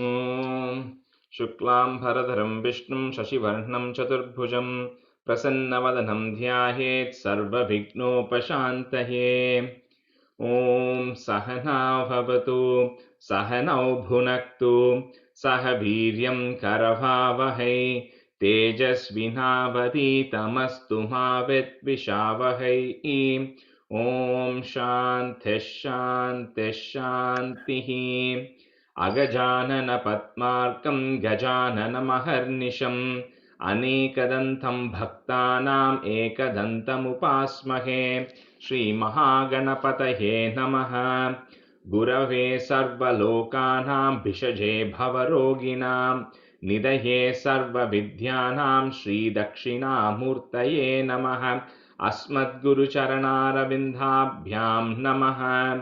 ॐ शुक्लाम्भरधरं विष्णुं शशिवर्णं चतुर्भुजं प्रसन्नवदनं ध्यायेत् सर्वविघ्नोपशान्तये। ॐ सहना भवतु सहनौ भुनक्तु सह वीर्यं करवावहै तेजस्विनावधीतमस्तु मा विद्विषावहै। ॐ शान्तिः शान्तिः शान्तिः। अगजाननपद्मार्कं गजाननमहर्निशम् अनेकदन्तं भक्तानाम् एकदन्तमुपास्महे। श्रीमहागणपतये नमः। गुरवे सर्वलोकानां भिषजे भवरोगिणां निधये सर्वविद्यानां श्रीदक्षिणामूर्तये नमः। अस्मद्गुरुचरणारविन्दाभ्यां नमः।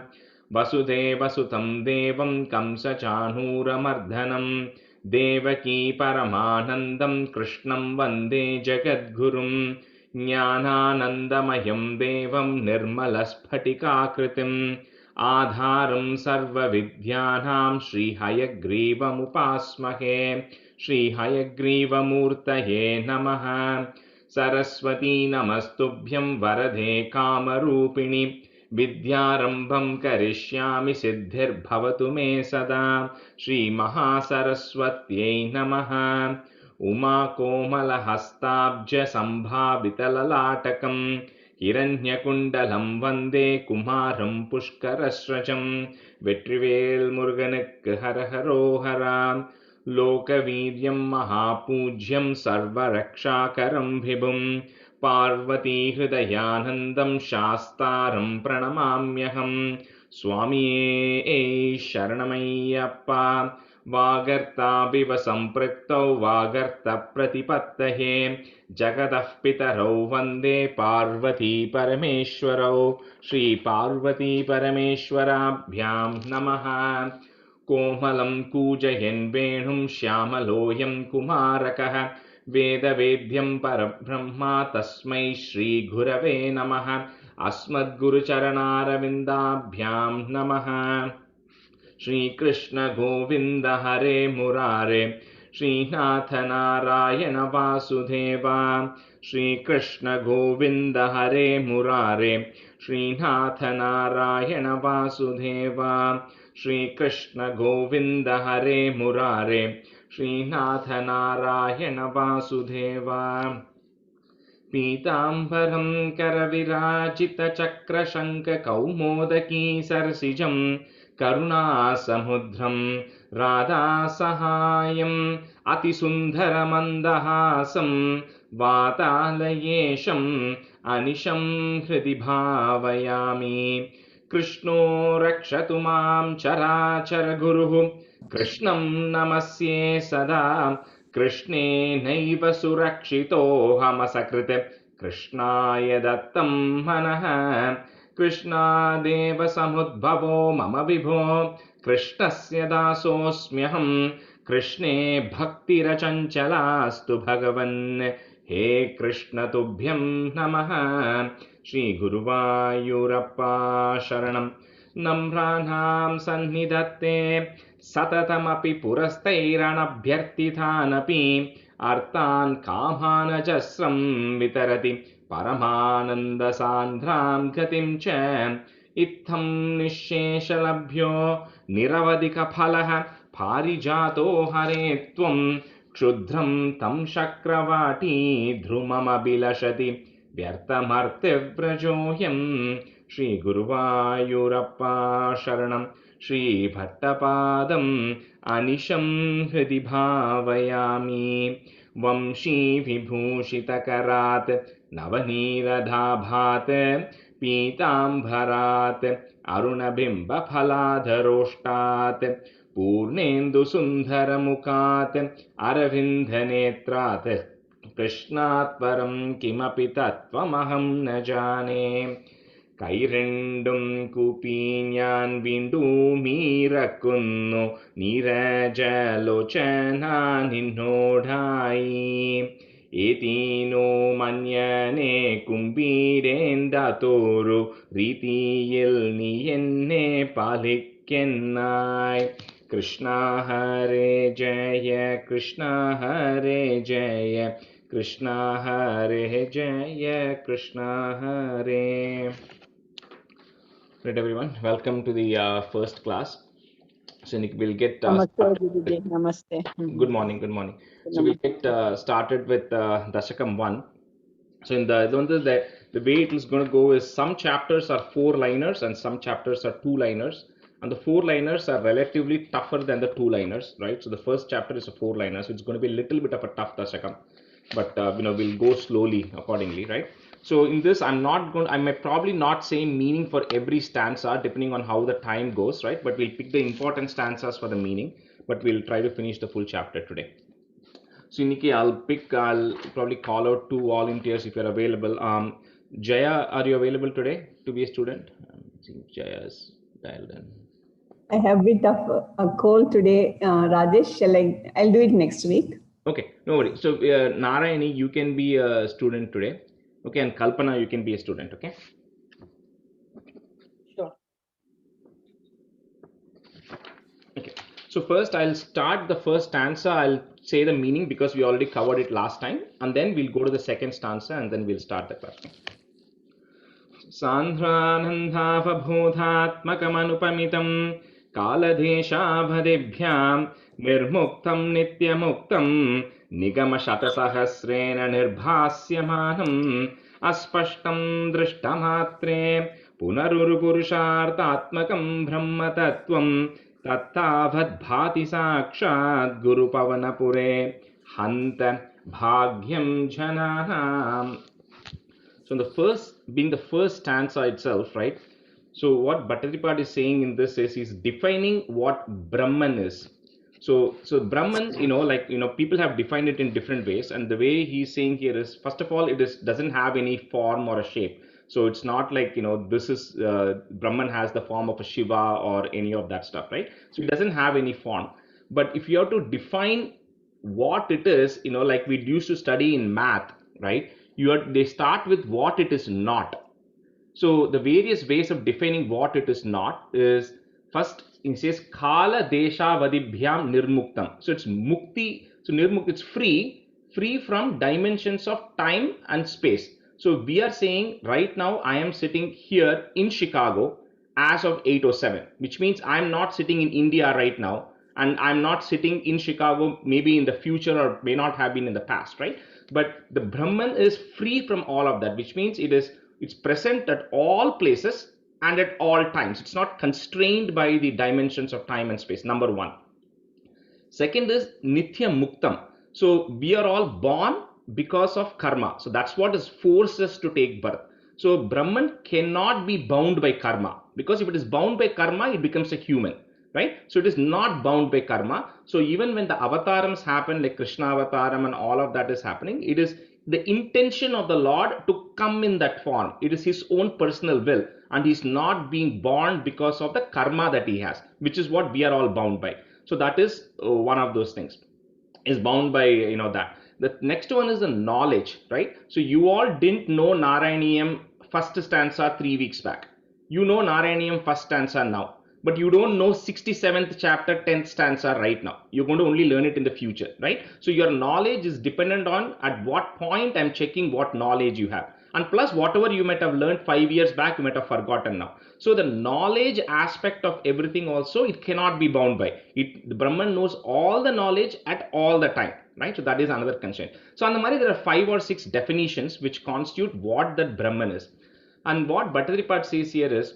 वसुदेवसुतं देवं कंसचाणूरमर्दनं देवकी परमानन्दं कृष्णं वन्दे जगद्गुरुं। ज्ञानानन्दमयं देवं निर्मलस्फटिकाकृतिम् आधारं सर्वविद्यानां श्रीहयग्रीवमुपास्महे। श्रीहयग्रीवमूर्तये नमः। सरस्वती नमस्तुभ्यं वरदे कामरूपिणि विद्यारम्भं करिष्यामि सिद्धिर्भवतु मे सदा। श्रीमहासरस्वत्यै नमः। उमाकोमलहस्ताब्जसम्भावितललाटकं हिरण्यकुण्डलं वन्दे कुमारं पुष्करस्रजं। வெற்றிவேல் முருகனுக்கு ஹரஹரோஹரா. लोकवीर्यं महापूज्यं सर्वरक्षाकरं विभुं पार्वतीहृदयानन्दं शास्तारं प्रणमाम्यहं। स्वामिये शरणमय्यप्पा। वागर्ताविव सम्पृक्तौ वागर्तप्रतिपत्तये जगतः पितरौ वन्दे पार्वती परमेश्वरौ। श्रीपार्वतीपरमेश्वराभ्यां नमः। कोमलं कूजयन् वेणुं श्यामलोऽयं कुमारकः वेदवेद्यं परब्रह्मा तस्मै श्रीगुरवे नमः। अस्मद्गुरुचरणारविन्दाभ्यां नमः। श्रीकृष्ण गोविन्द हरे मुरारे श्रीनाथ नारायण वासुदेवा। श्रीकृष्ण गोविन्द हरे मुरारे श्रीनाथ नारायण वासुदेवा। श्रीकृष्ण गोविन्द हरे मुरारे श्रीनाथ नारायण वासुदेवा। पीताम्बरं करविराजितचक्रशङ्खकौमोदकी सरसिजं करुणासमुद्रं राधासहायम् अतिसुन्दरमन्दहासं वातालयेशम् अनिशं हृदि भावयामि। कृष्णो रक्षतु मां चराचरगुरुः कृष्णं नमस्ये सदा। कृष्णेनैव सुरक्षितोऽहमसकृत् कृष्णाय दत्तं मनः। कृष्णादेव समुद्भवो मम विभो कृष्णस्य दासोऽस्म्यहं। कृष्णे भक्तिरचञ्चलास्तु भगवन् हे कृष्ण तुभ्यं नमः। श्रीगुरुवायूरप्पा शरणं। नम्राणां सन्निधत्ते सततमपि पुरस्तैरणभ्यर्थितानपि अर्थान् कामानजस्रं वितरति परमानन्दसान्द्रां गतिं च। इत्थं निःशेषलभ्यो निरवधिकफलः पारिजातो हरे त्वं क्षुद्रं तं शक्रवाटी ध्रुममभिलषति व्यर्थमर्त्यव्रजोऽयम्। श्रीगुरुवायूरप्पा शरणं। श्रीभट्टपादम् अनिशं हृदि भावयामि। वंशीविभूषितकरात् नवनीरदाभात् पीताम्बरात् अरुणबिम्बफलाधरोष्टात् पूर्णेन्दुसुन्दरमुखात् अरविन्दनेत्रात् कृष्णात् परं किमपि तत्त्वमहं न जाने। കൈരണ്ടും കൂപ്പി ഞാൻ വീണ്ടുമീറക്കുന്നു നീരജലോചന നിന്നോടായി. ഏതീനോ മഞ്ഞനെ കുമ്പീരേന്താത്തോരു രീതിയിൽ നീ എന്നെ പാലിക്കെന്നായി. Krishna Hare Jaya, Krishna Hare Jaya, Krishna Hare Jaya, Krishna Hare. Right, everyone, welcome to the first class. So we'll get Namaste, started. Guruji. Namaste. Good morning, good morning. So we'll Namaste. get started with Dashakam 1. So in the way it is going to go is some chapters are 4-liners and some chapters are 2-liners, and the 4-liners are relatively tougher than the 2-liners, right? So the first chapter is a 4-liner, so it's going to be a little bit of a tough Dashakam, but we'll go slowly accordingly, right? So in this, I may probably not say meaning for every stanza depending on how the time goes, right? But we'll pick the important stanzas for the meaning, but we'll try to finish the full chapter today. So Nikki, I'll probably call out 2 volunteers if you're available. Jaya, are you available today to be a student? I'm seeing Jaya's dialed in. I have a bit of a cold today, Rajesh. I'll do it next week. Okay, no worries. So Narayani, you can be a student today. Okay, and Kalpana, you can be a student. Okay. Sure. Okay. So first, I'll start the first stanza. I'll say the meaning because we already covered it last time, and then we'll go to the second stanza, and then we'll start the class. सान्ध्रानन्दावबोधात्मकमनुपमितं कालदेशाभदिभ्यां निर्मुक्तं नित्यमुक्तं निगमशतसहस्रेण निर्भास्यमानम् अस्पष्टं दृष्टमात्रे पुनरुरुपुरुषार्थात्मकं ब्रह्मतत्त्वं तत्तावद्भाति साक्षात् गुरुपवनपुरे हन्त भाग्यं जनानाम्. So the first stanza itself, right? So what Bhattaripad is saying in this is he's defining what Brahman is. So Brahman, people have defined it in different ways, and the way he's saying here is, first of all, doesn't have any form or a shape. So it's not like this is Brahman has the form of a Shiva or any of that stuff, right? So it doesn't have any form. But if you have to define what it is, like we used to study in math, right? They start with what it is not. So the various ways of defining what it is not is, first it says kala desha vadibhyam nirmuktam. So it's mukti. So nirmukti, it's free from dimensions of time and space. So we are saying right now I am sitting here in Chicago as of 8:07, which means I'm not sitting in India right now, and I'm not sitting in Chicago maybe in the future or may not have been in the past, right? But the Brahman is free from all of that, which means it's present at all places and at all times. It's not constrained by the dimensions of time and space, number one. Second is Nitya Muktam. So we are all born because of karma. So that's what has forced us to take birth. So Brahman cannot be bound by karma, because if it is bound by karma, it becomes a human. Right? So it is not bound by karma. So even when the avatarams happen, like Krishna avataram and all of that is happening, it is the intention of the Lord to come in that form. It is his own personal will, and he's not being born because of the karma that he has, which is what we are all bound by. So that is one of those things, is bound by that. The next one is the knowledge, right? So you all didn't know Narayaniyam first stanza 3 weeks back. You know Narayaniyam first stanza now, but you don't know 67th chapter 10th stanza right now. You're going to only learn it in the future, right? So your knowledge is dependent on at what point I'm checking what knowledge you have, and plus whatever you might have learned 5 years back, you might have forgotten now. So the knowledge aspect of everything also, it cannot be bound by it. The Brahman knows all the knowledge at all the time, right? So that is another constraint. So on the Mari, there are 5 or 6 definitions which constitute what that Brahman is. And what Bhattaripad says here is,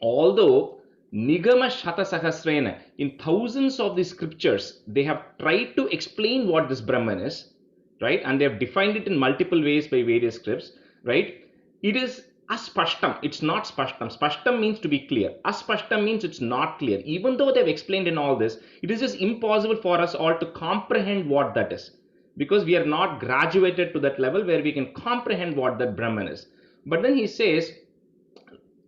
although Nigama Shata Sahasrena, in thousands of the scriptures, they have tried to explain what this Brahman is, right? And they have defined it in multiple ways by various scripts, right? It is aspashtam. It's not spashtam. Spashtam means to be clear. Aspashtam means it's not clear. Even though they've explained in all this, it is just impossible for us all to comprehend what that is, because we are not graduated to that level where we can comprehend what that Brahman is. But then he says,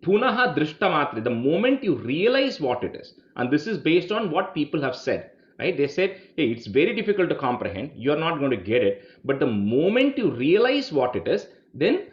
Punaha Drishtamatri, the moment you realize what it is, and this is based on what people have said, right? They said, hey, it's very difficult to comprehend, you're not going to get it, but the moment you realize what it is, then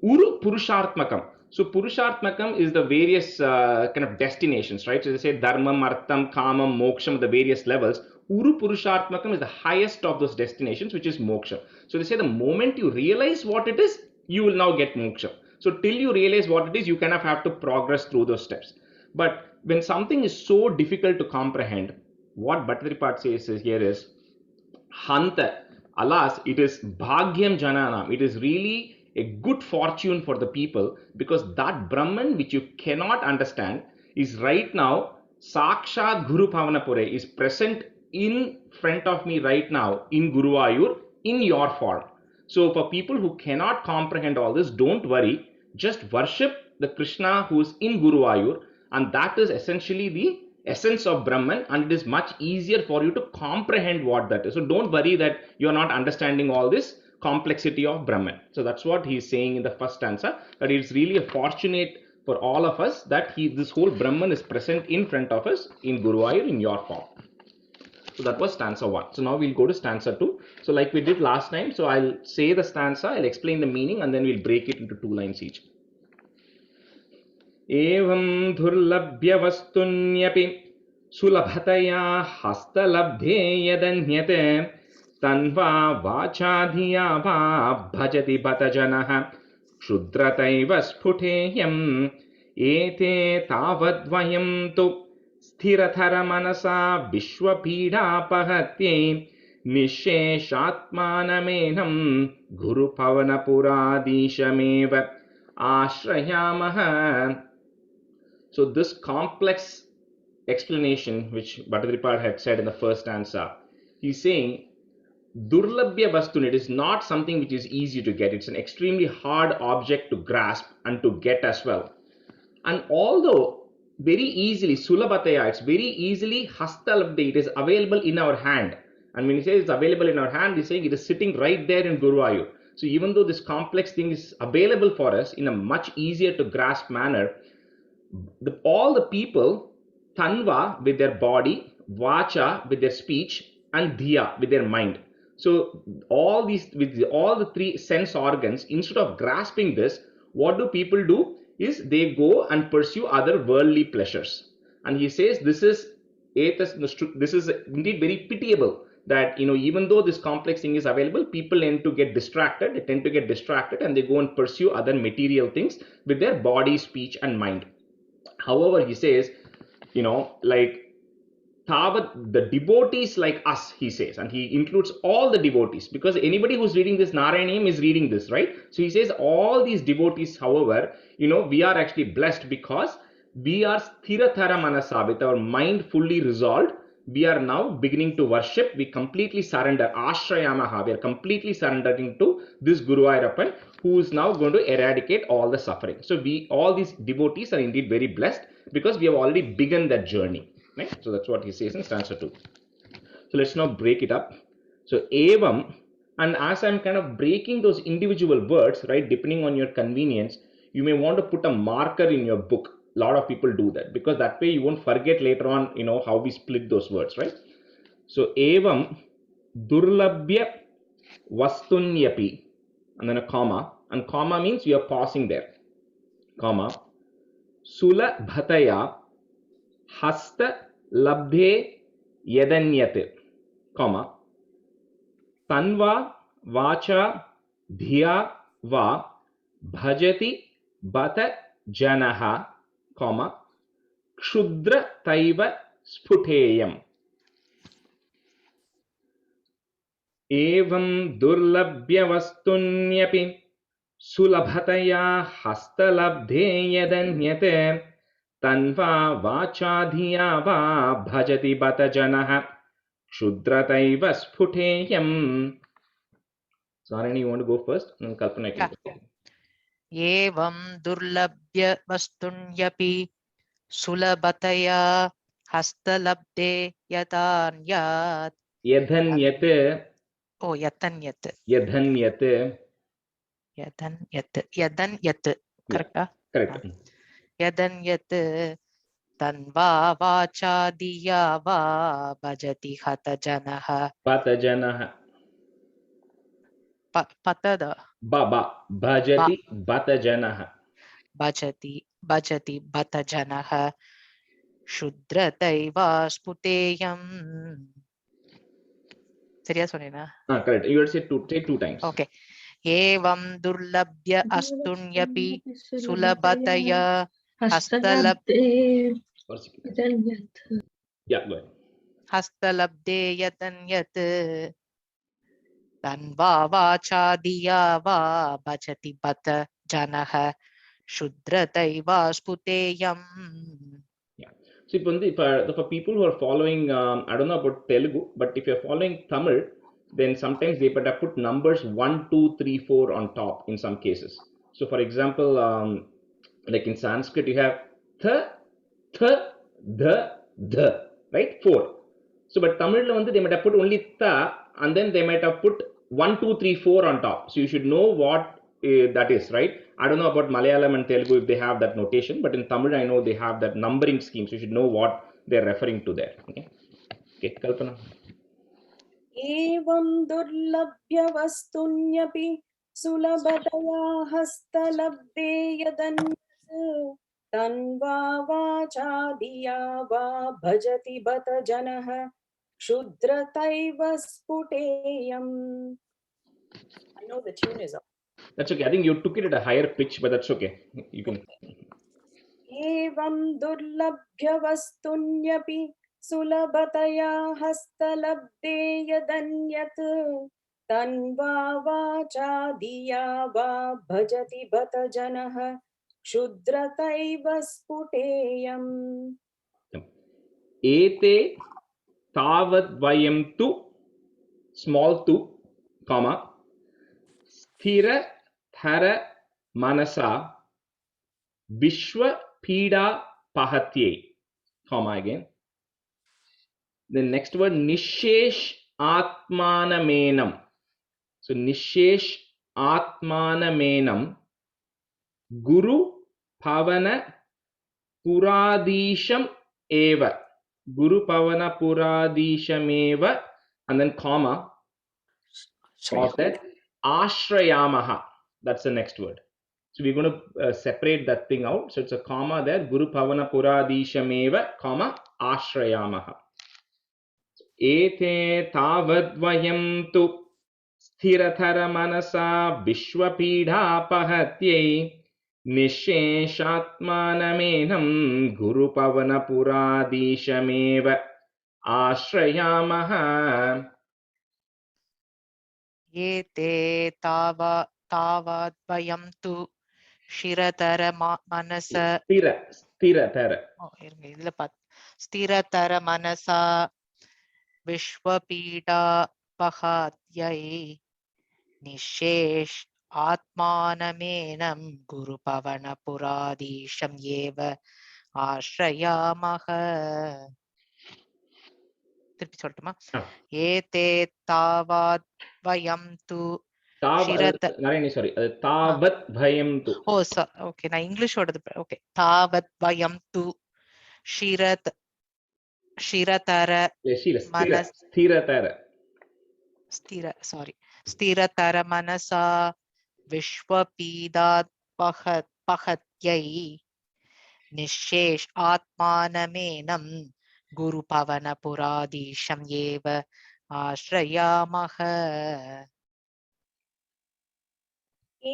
Uru Purushartmakam. So Purushartmakam is the various kind of destinations, right? So they say Dharmam, Artham, Kamam, Moksham, the various levels. Uru Purushartmakam is the highest of those destinations, which is Moksha. So they say the moment you realize what it is, you will now get Moksha. So till you realize what it is, you kind of have to progress through those steps. But when something is so difficult to comprehend, what Bhattacharya says here is, Hanta, alas, it is Bhagyam Jananam. It is really a good fortune for the people, because that Brahman which you cannot understand is right now, Sakshat Guru Pavanapure, is present in front of me right now in Guruvayur in your form. So for people who cannot comprehend all this, don't worry. Just worship the Krishna who is in Guruvayur, and that is essentially the essence of Brahman, and it is much easier for you to comprehend what that is. So don't worry that you are not understanding all this complexity of Brahman. So that's what he is saying in the first stanza, that it is really a fortunate for all of us that this whole Brahman is present in front of us in Guruvayur in your form. So that was stanza 1. So now we'll go to stanza 2. So like we did last time, so I'll say the stanza, I'll explain the meaning, and then we'll break it into 2 lines each. Evam dhurlabhya vastunyapि सुलभतया हस्तलब्धे यदन्यते तन्वा वाचाधिया वा भजति बत जनः क्षुद्रतैव स्फुटेयम् एते तावद्वयं तु स्थिरतरमनसा विश्वपीडापहत्यै निःशेषात्मानमेनं गुरुपवनपुराधीशमेव आश्रयामः. So this complex explanation which Bhattacharya had said in the first stanza, he's saying Durlabhya Vastun, it is not something which is easy to get. It's an extremely hard object to grasp and to get as well. And although very easily, Sulabhataya, it's very easily Hastalabde, it is available in our hand. And when he says it's available in our hand, he's saying it is sitting right there in Guruvayur. So even though this complex thing is available for us in a much easier to grasp manner, all the people, Tanva with their body, Vacha with their speech, and Dhiya with their mind. So all these, with all the 3 sense organs, instead of grasping this, what do people do is they go and pursue other worldly pleasures. And he says this is indeed very pitiable, that even though this complex thing is available, people tend to get distracted. They tend to get distracted and they go and pursue other material things with their body, speech, and mind. However, he says, like Tavat, the devotees like us, he says, and he includes all the devotees, because anybody who's reading this Narayanam is reading this, right? So he says all these devotees, however, we are actually blessed because we are Sthiratara Manasa, with our mind fully resolved. We are now beginning to worship. We completely surrender. Ashrayamaha. We are completely surrendering to this Guru Ayappan, who is now going to eradicate all the suffering. So all these devotees are indeed very blessed because we have already begun that journey. Right? So that's what he says in stanza 2. So let's now break it up. So evam, and as I'm kind of breaking those individual words, right, depending on your convenience, you may want to put a marker in your book. A lot of people do that because that way you won't forget later on, how we split those words, right? So evam durlabhya vastunyapi, and then a comma, and comma means you are pausing there, comma, sulabhataya hasta labdhe yadanyat, comma, tanva vacha dhiya va bhajati bata janaha, comma, kshudra taiva sputeyam. Evam durlabhya vastunyapi sulabhataya hastalabdhe yadanyate tanva vachadhiya va bhajati bata janaha kshudrataiva sputeyam. Sarani, you want to go first? And Kalpana can go. Evam durlabhya vastunyapि sulabhataya hastalabde yadanyat. Yadanyat. Oh, yadanyat. Yadanyat. Yadanyat. Correct? Yeah, correct. Yadanyat tanva vacha diya va bhajati hata janaha. Bata janaha. Patada. Baba bhajati bata janaha. भजति बत जनः शुद्रतैव स्फुटेयम् சரியா சொன்னேனா Correct. You had said say two times. Okay एवं दुर्लभ्य अस्तुन्यपि सुलभतया हस्तलब्धे Yeah, go ahead. हस्तलब्धे यतन्यत् तन्वा वाचा धिया वा भजति बत जनः शुद्रतैव स्फुटेयम् So for people who are following, I don't know about Telugu, but if you're following Tamil, then sometimes they better put numbers 1, 2, 3, 4 on top in some cases. So for example, like in Sanskrit, you have the, right? 4. So but Tamil, they might have put only tha, and then they might have put 1, 2, 3, 4 on top. So you should know what that is, right? I don't know about Malayalam and Telugu if they have that notation, but in Tamil I know they have that numbering scheme, so you should know what they're referring to there. Okay, Kalpana. एवं दुर्लभ्य वस्तुन्यपि सुलभतया हस्तलब्धे यदन्यत् तन्वा वाचा धिया वा भजति बत जनः क्षुद्रतैव स्फुटेयम्. I know the tune is up. That's okay. I think you took it at a higher pitch, but that's okay. You can. एवं दुर्लभ्य वस्तुन्यपि सुलभतया हस्तलब्धे यदन्यत् तन्वा वाचा धिया वा भजति बत जनः क्षुद्रतैव स्फुटेयम्. Ete tavat vayam tu, small tu, comma, sthira thara manasa vishwa pida pahatye, comma again. The next word, nishesh atmanamenam. So nishesh atmanamenam guru pavana puradisham eva. Guru pavana puradisham eva, and then comma, pause there, ashrayamaha. That's the next word. So we're going to separate that thing out. So it's a comma there, guru pavana puradisham eva, comma, ashrayamaha. Ete tavadvayam tu sthirathara manasa vishwapidha pahatye nisheshatmanamenam guru pavana puradishameva ashrayamaha. एते तावद्वयं तु शिरतर मनस Sthiratara. இதுல स्थिरतर मनसा विश्वपीडापहात्यै निःशेष आत्मानमेनं गुरुपवनपुराधीशं एव आश्रयामः. திருப்பி சொல்லட்டுமா? ஏதே தாவத்வயம் து Narayani, sorry. Tavat bhayam tu. Oh, okay. நான் இங்கிலீஷோடது ஓகே. தாவத்வயம் து शिरतर मनस स्थिरतर मनसा विश्वपीडात् पहत्यै निःशेष आत्मानमेनं गुरुपवनपुराधीशं एव आश्रयामः.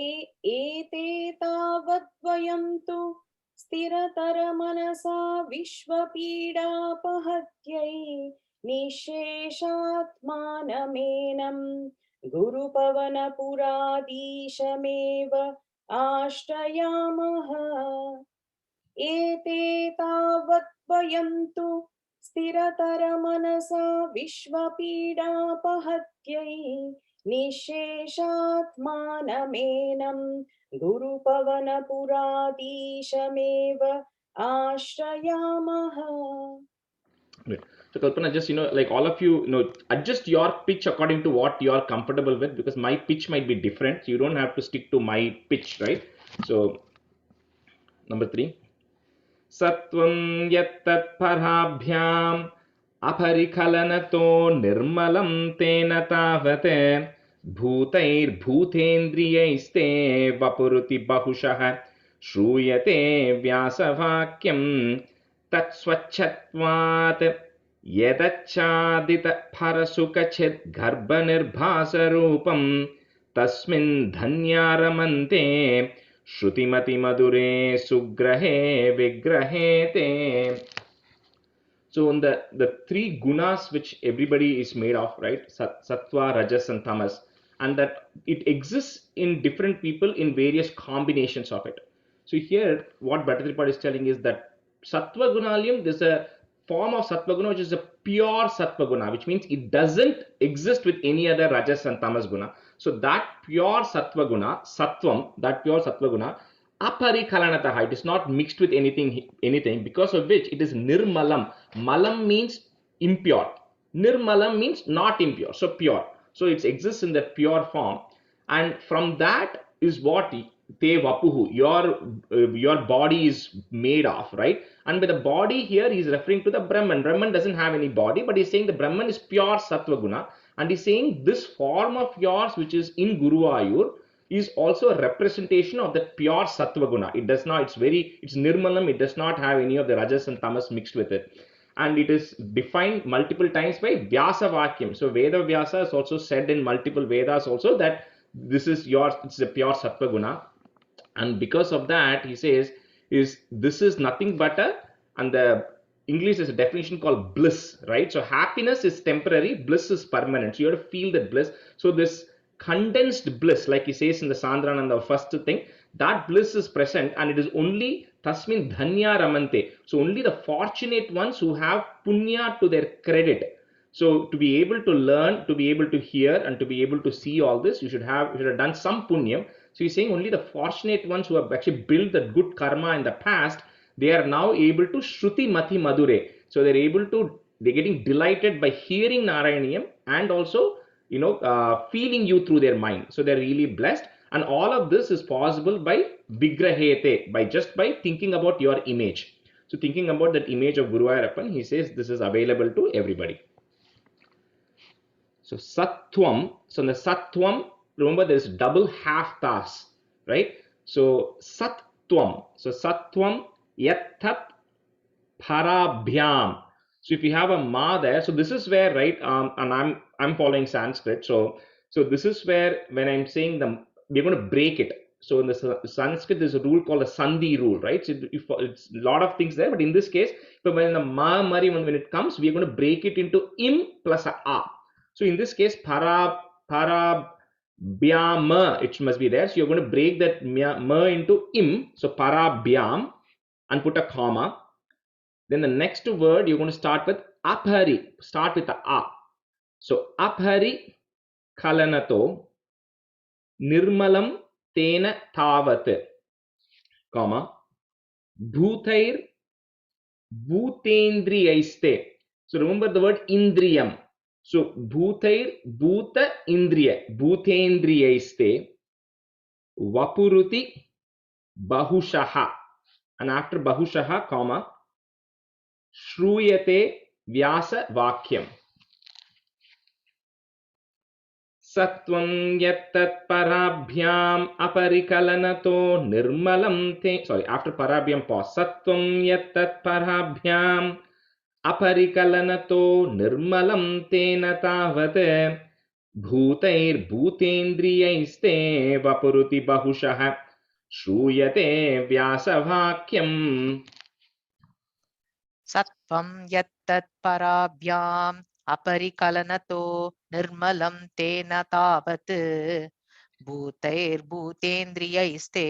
एते तावद्वयं तु स्थिरतर मनसा विश्वपीडापहत्यै निःशेषात्मानमेनं गुरुपवनपुराधीशमेव आश्रयामः. एते तावद्वयं तु स्थिरतर मनसा विश्वपीडापहत्यै निःशेषात्मानमेनं गुरुपवनपुराधीशमेव आश्रयामः. So Kalpana, just like all of you, adjust your pitch according to what you are comfortable with, because my pitch might be different. So you don't have to stick to my pitch, right? So number 3, Satvam yattat parabhyam अपरिखलनतो निर्मलं तेन तावत् भूतैर्भूतेन्द्रियैस्ते वपुरुति बहुशः श्रूयते व्यासवाक्यं तत्स्वच्छत्वात् यदच्चादितफरसुखचिद्गर्भनिर्भासरूपं तस्मिन् धन्या रमन्ते श्रुतिमतिमधुरे सुग्रहे विग्रहे ते. So in the three gunas which everybody is made of, right? Sattva, Rajas and Tamas, and that it exists in different people in various combinations of it. So here what Bhattacharya is telling is that Sattva Gunalyam, there's a form of Sattva Guna which is a pure Sattva Guna, which means it doesn't exist with any other Rajas and Tamas Guna. So that pure Sattva Guna, Sattvam, that pure Sattva Guna, aparikalanataha, it is not mixed with anything, because of which it is nirmalam. Malam means impure, nirmalam means not impure, so pure. So it exists in that pure form, and from that is what te vapuhu, your body is made of, right? And by the body here he is referring to the Brahman. Brahman doesn't have any body, but he's saying the Brahman is pure Sattva Guna, and he's saying this form of yours which is in Guruvayur is also a representation of the pure Sattva Guna. It does not, it's nirmalam, it does not have any of the Rajas and Tamas mixed with it. And it is defined multiple times by Vyasa Vakyam. So Veda Vyasa is also said in multiple Vedas also that this is yours, it's a pure Sattva Guna. And because of that, he says, this is nothing but and the English is a definition called bliss, right? So happiness is temporary, bliss is permanent. So you have to feel that bliss. So this condensed bliss, like he says in the Sandrananda, the first thing, that bliss is present, and it is only tasmin dhanya ramante. So only the fortunate ones who have punya to their credit. So to be able to learn, to be able to hear, and to be able to see all this, you should have done some punyam. So he's saying only the fortunate ones who have actually built that good karma in the past, they are now able to shruti mati madure. So they're getting delighted by hearing Narayaniyam and also, feeling you through their mind. So they're really blessed. And all of this is possible by vigrahete, by thinking about your image. So thinking about that image of Guru Ayappan, he says this is available to everybody. So Sattvam, so in the Sattvam, remember there's double half tas, right? So Sattvam, Yattat Parabhyam. So if you have a ma there, so this is where, right, and I'm following Sanskrit. So this is where when I'm saying we're going to break it. So in the Sanskrit, there's a rule called a Sandhi rule, right? So it's a lot of things there, but in this case, when the ma mari, when it comes, we're going to break it into im plus a. So in this case, parabhyama, it must be there. So you're going to break that ma into im. So parabhyam, and put a comma. Then the next word you're going to start with aphari. Start with the a. So aphari kalanato nirmalam tena tavat, comma, bhutair bhutendriyaiste. So remember the word indriyam. So bhutair bhuta indriya, bhutendriyaiste vapuruti bahushaha, and after bahushaha, comma, shruyate vyasa vakyam. Sattvam yattat parabhyam aparikalanato nirmalam te. Sorry, after parabhyam pause. Sattvam yattat parabhyam aparikalanato nirmalam tena tavat bhutair bhutendriyaiste vapuruti bahushah shruyate vyasa vakyam. Sattvam yattat parabhyam aparikalanato nirmalam tena tavat bhutair bhutendriyaiste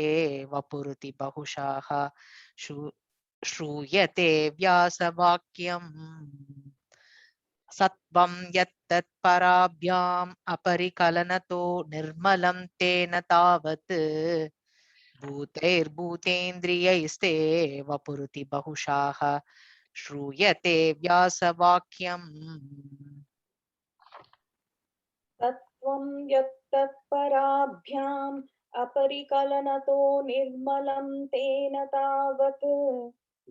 vapuruti bahushaha shruyate vyasavakyam. Sattvam yattat parabhyam aparikalanato nirmalam tena tavat bhutair bhutendriyaiste vapuruti bahushaha shruyate vyasavakyam. तत्त्वं यत्तत्पराभ्याम् अपरिकलनतो निर्मलं तेन तावत्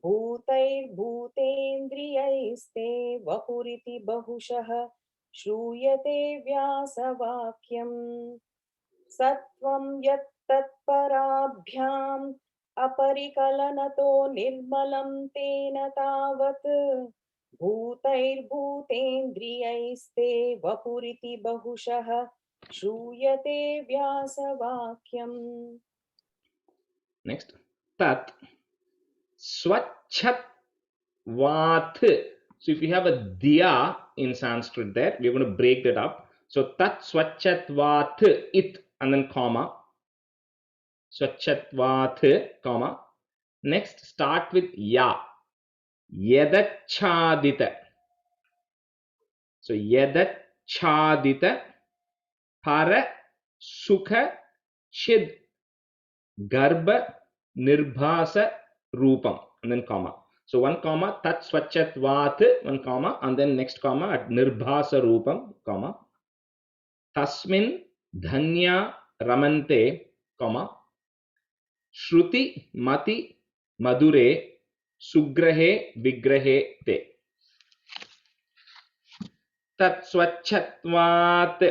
भूतैर्भूतेन्द्रियैस्ते वपुरिति बहुशः श्रूयते व्यासवाक्यम्. सत्त्वं यत्तत्पराभ्याम् अपरिकलनतो निर्मलं तेन तावत् भूतैर्भूतेन्द्रियैस्ते वपुरिति बहुशः श्रूयते व्यासवाक्यम्. Next. Tat swachat vat. So if you have a diya in Sanskrit there, we're going to break that up. So tat swachat vat it and then comma. Swachat vat comma. Next start with ya. Yadachadita. So yadachadita para sukha chid garbha nirbhasa rupam and then comma. So one comma tat swachatvat, one comma, and then next comma at nirbhasa rupam, comma. Tasmin dhanya ramante, comma. Shruti mati madure sugrahe vigrahe te. Tat swachatvat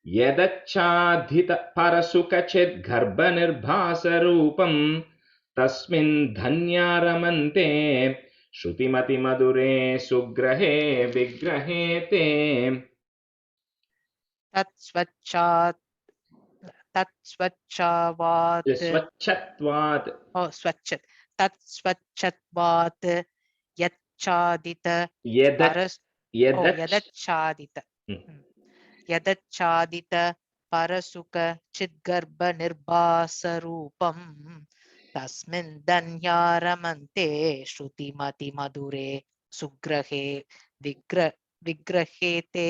यदच्छाधित परसुखचित् गर्भनिर्भासरूपं तस्मिन् धन्या रमन्ते श्रुतिमतिमधुरे सुग्रहे विग्रहे ते. तत्स्वच्छात् स्वच्छत्वात् स्वच्छत् तत्स्वच्छत्वात् यच्छादित यदच्छादित यदच्छादित परसुख चिद्गर्भ निर्भासरूपं तस्मिन् धन्या रमन्ते श्रुतिमति मधुरे सुग्रहे विग्रहे ते.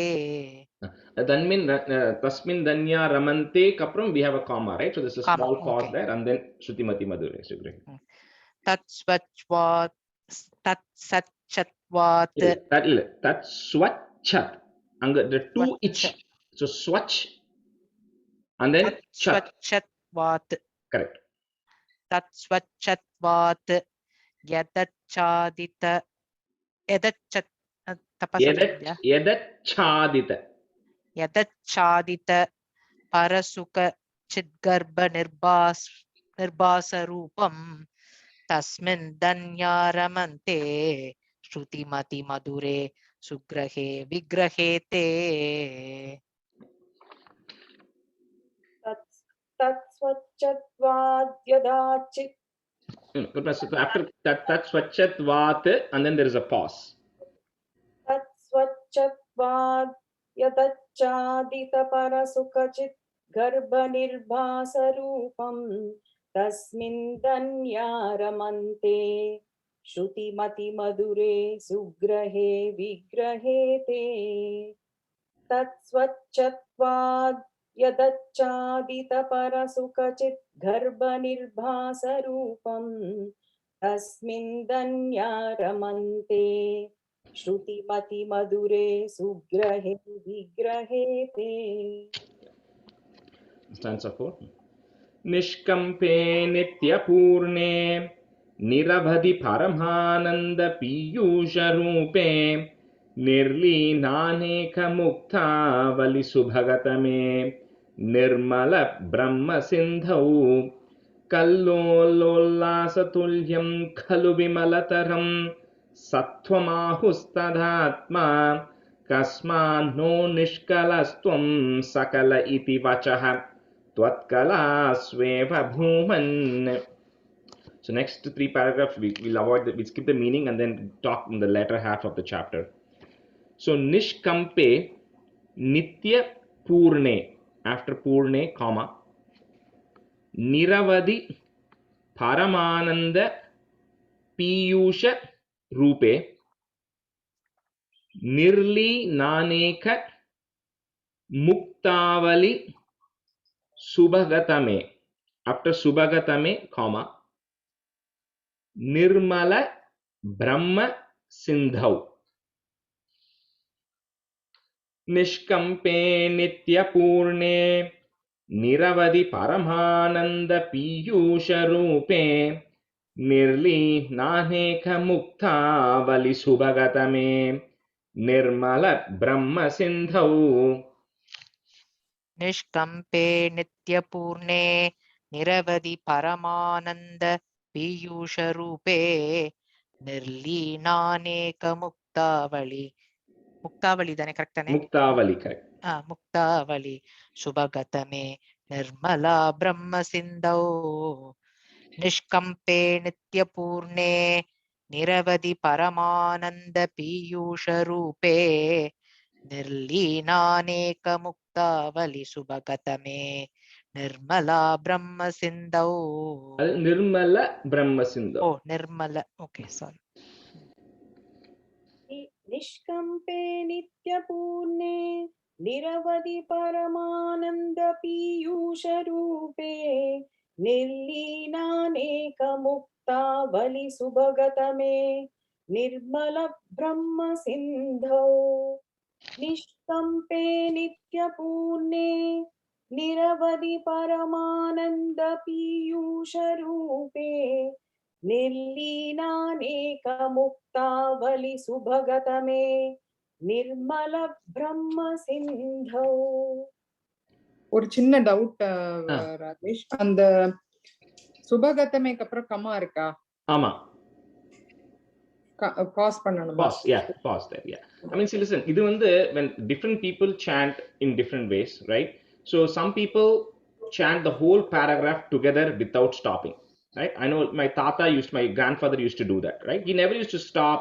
Tasmin dhanya ramante kapram we have a comma, right? So this is a small pause there and then shrutimati madhure sugrahe. Tatsvachvat tatsachatvat That swachat and the two ich. So swach and then chat. Swachatvat. Correct. Tatsvachatvat yadachadita yadachadita parasuka chidgarbha nirbhasarupam tasmin dhanya ramante shrutimati madhure sugrahe vigrahe te. तत्स्वच्छत्वाद् यदाचित्. After that swachatvat and then there is a pause. तत्स्वच्छत्वाद् यदच्छादितपरसुखचित् गर्भनिर्भासरूपं तस्मिन् धन्या रमन्ते श्रुतिमतिमधुरे सुग्रहे विग्रहे ते. तत्स्वच्छत्वाद् यदच्छादितपरसुखचित् गर्भनिर्भासरूपं तस्मिन् धन्या रमन्ते श्रुतिमतिमधुरे सुग्रहे विग्रहे ते. Stanza 4. Nishkampe nityapurne niravadhi paramananda piyusha rupe निर्लीनानेक मुक्ता वलि सुभगतमे निर्मल ब्रह्म सिंधौ कल्लोलोल्लासतुल्यं खलु विमलतरं सत्त्वमाहुस्तदात्मा कस्मान्नो निष्कलस्त्वं सकल इति वचः त्वत्कलास्वेव भूमन्. So next 3 paragraphs we'll avoid we'll skip the meaning and then talk in the latter half of the chapter. So nishkampe nitya purne, after purne comma, niravadi paramananda piyusha rupe nirli naneka muktavali subhagatame, after subhagatame comma, nirmala brahma sindhau. निष्कंपे नित्यपूर्णे निरवधि परमानंद पीयूष रूपे निर्लीनानेक मुक्तावलि सुभगतमे निर्मल ब्रह्म सिंधौ. निष्कंपे नित्यपूर्णे निरवधि परमानंद पीयूषरूपे निर्लीनानेकमुक्तावळि मुक्तावळि दाने correct ताने Muktavali, correct. मुक्तावळि शुभगतमे Nirmala ब्रह्मसिन्धौ निष्कम्पे नित्यपूर्णे निरवधि परमानन्द पीयूषरूपे निर्लीनानेकमुक्तावलि शुभगतमे निर्मला ब्रह्मसिन्धौ அது நிர்மல பிரம்ம சிந்து. Oh, निर्मल. Okay, sorry. निष्कम्पे नित्यपूर्णे निरवधि परमानन्द पीयूषरूपे निर्लीनानेकमुक्तावलि सुभगतमे निर्मल ब्रह्म सिन्धौ निष्कम्पे नित्यपूर्णे निरवधि परमानन्द पीयूषरूपे निर्लीनानेकमुक्तावलि सुभगतमे निर्मल ब्रह्म सिन्धौ. ஒரு சின்ன doubt Rajesh, அந்த சுபகத்தமேக்கு அப்புறம் comma இருக்கா? ஆமா. பாஸ் பண்ணணுமா? Pause, yeah, pause there, yeah. I mean, see, listen, இது வந்து when different people chant in different ways, right? So some people chant the whole paragraph together without stopping, right? I know my grandfather used to do that, right? He never used to stop,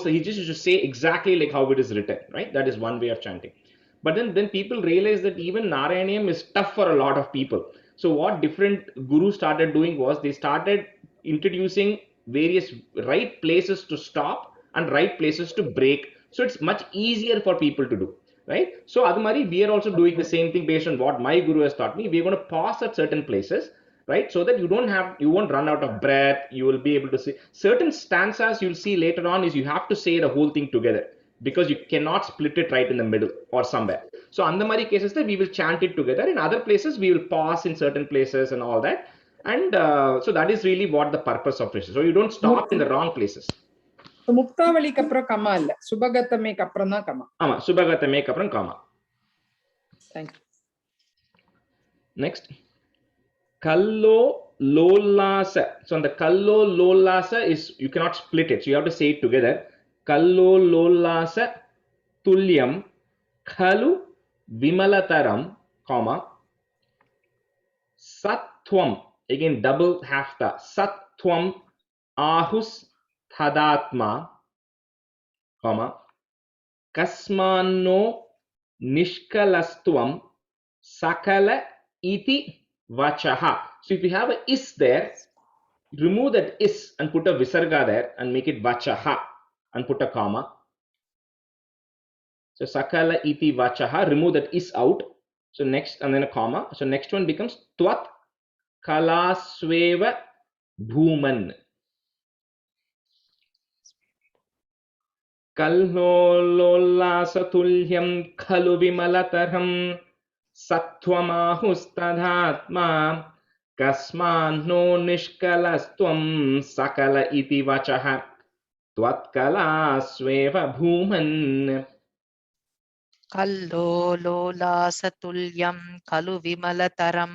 so he just used to say exactly like how it is written, right? That is one way of chanting. But then people realize that even Narayanam is tough for a lot of people. So what different gurus started doing was they started introducing various right places to stop and right places to break. So it's much easier for people to do, right? So Adamari, we are also doing the same thing based on what my guru has taught me. We're going to pause at certain places, right? So that you won't run out of breath. You will be able to see certain stanzas. You'll see later on is you have to say the whole thing together, because you cannot split it right in the middle or somewhere. So andamari cases that we will chant it together. In other places we will pause in certain places and all that. And so that is really what the purpose of this is. So you don't stop in the wrong places. முக்தாவளிக்கு அப்புறம் comma இல்ல, சுபகத்தமேக்கு அப்புறம் தான் comma. ஆமா, சுபகத்தமேக்கு அப்புறம் comma. Thank you. Next, kallo lolasa. So on the kallo lolasa is, you cannot split it, so you have to say it together. Kallo lolasa tulyam khalu vimalataram, comma, sattvam, again double hafta, sattvam ahus tadatma, comma, kasmanno nishkalastvam sakala iti vachaha. So if you have a is there, remove that is and put a visarga there and make it vachaha and put a comma. So sakala iti vachaha, remove that is out. So next, and then a comma. So next one becomes tvat kalasveva bhuman. Kalnololasatulyam khalu vimalataram sattwamahustadhatma kasmanno nishkalastvam sakala iti vachaha tvatkalasveva bhuman. कल्लोलोलासतुल्यं खलु विमलतरं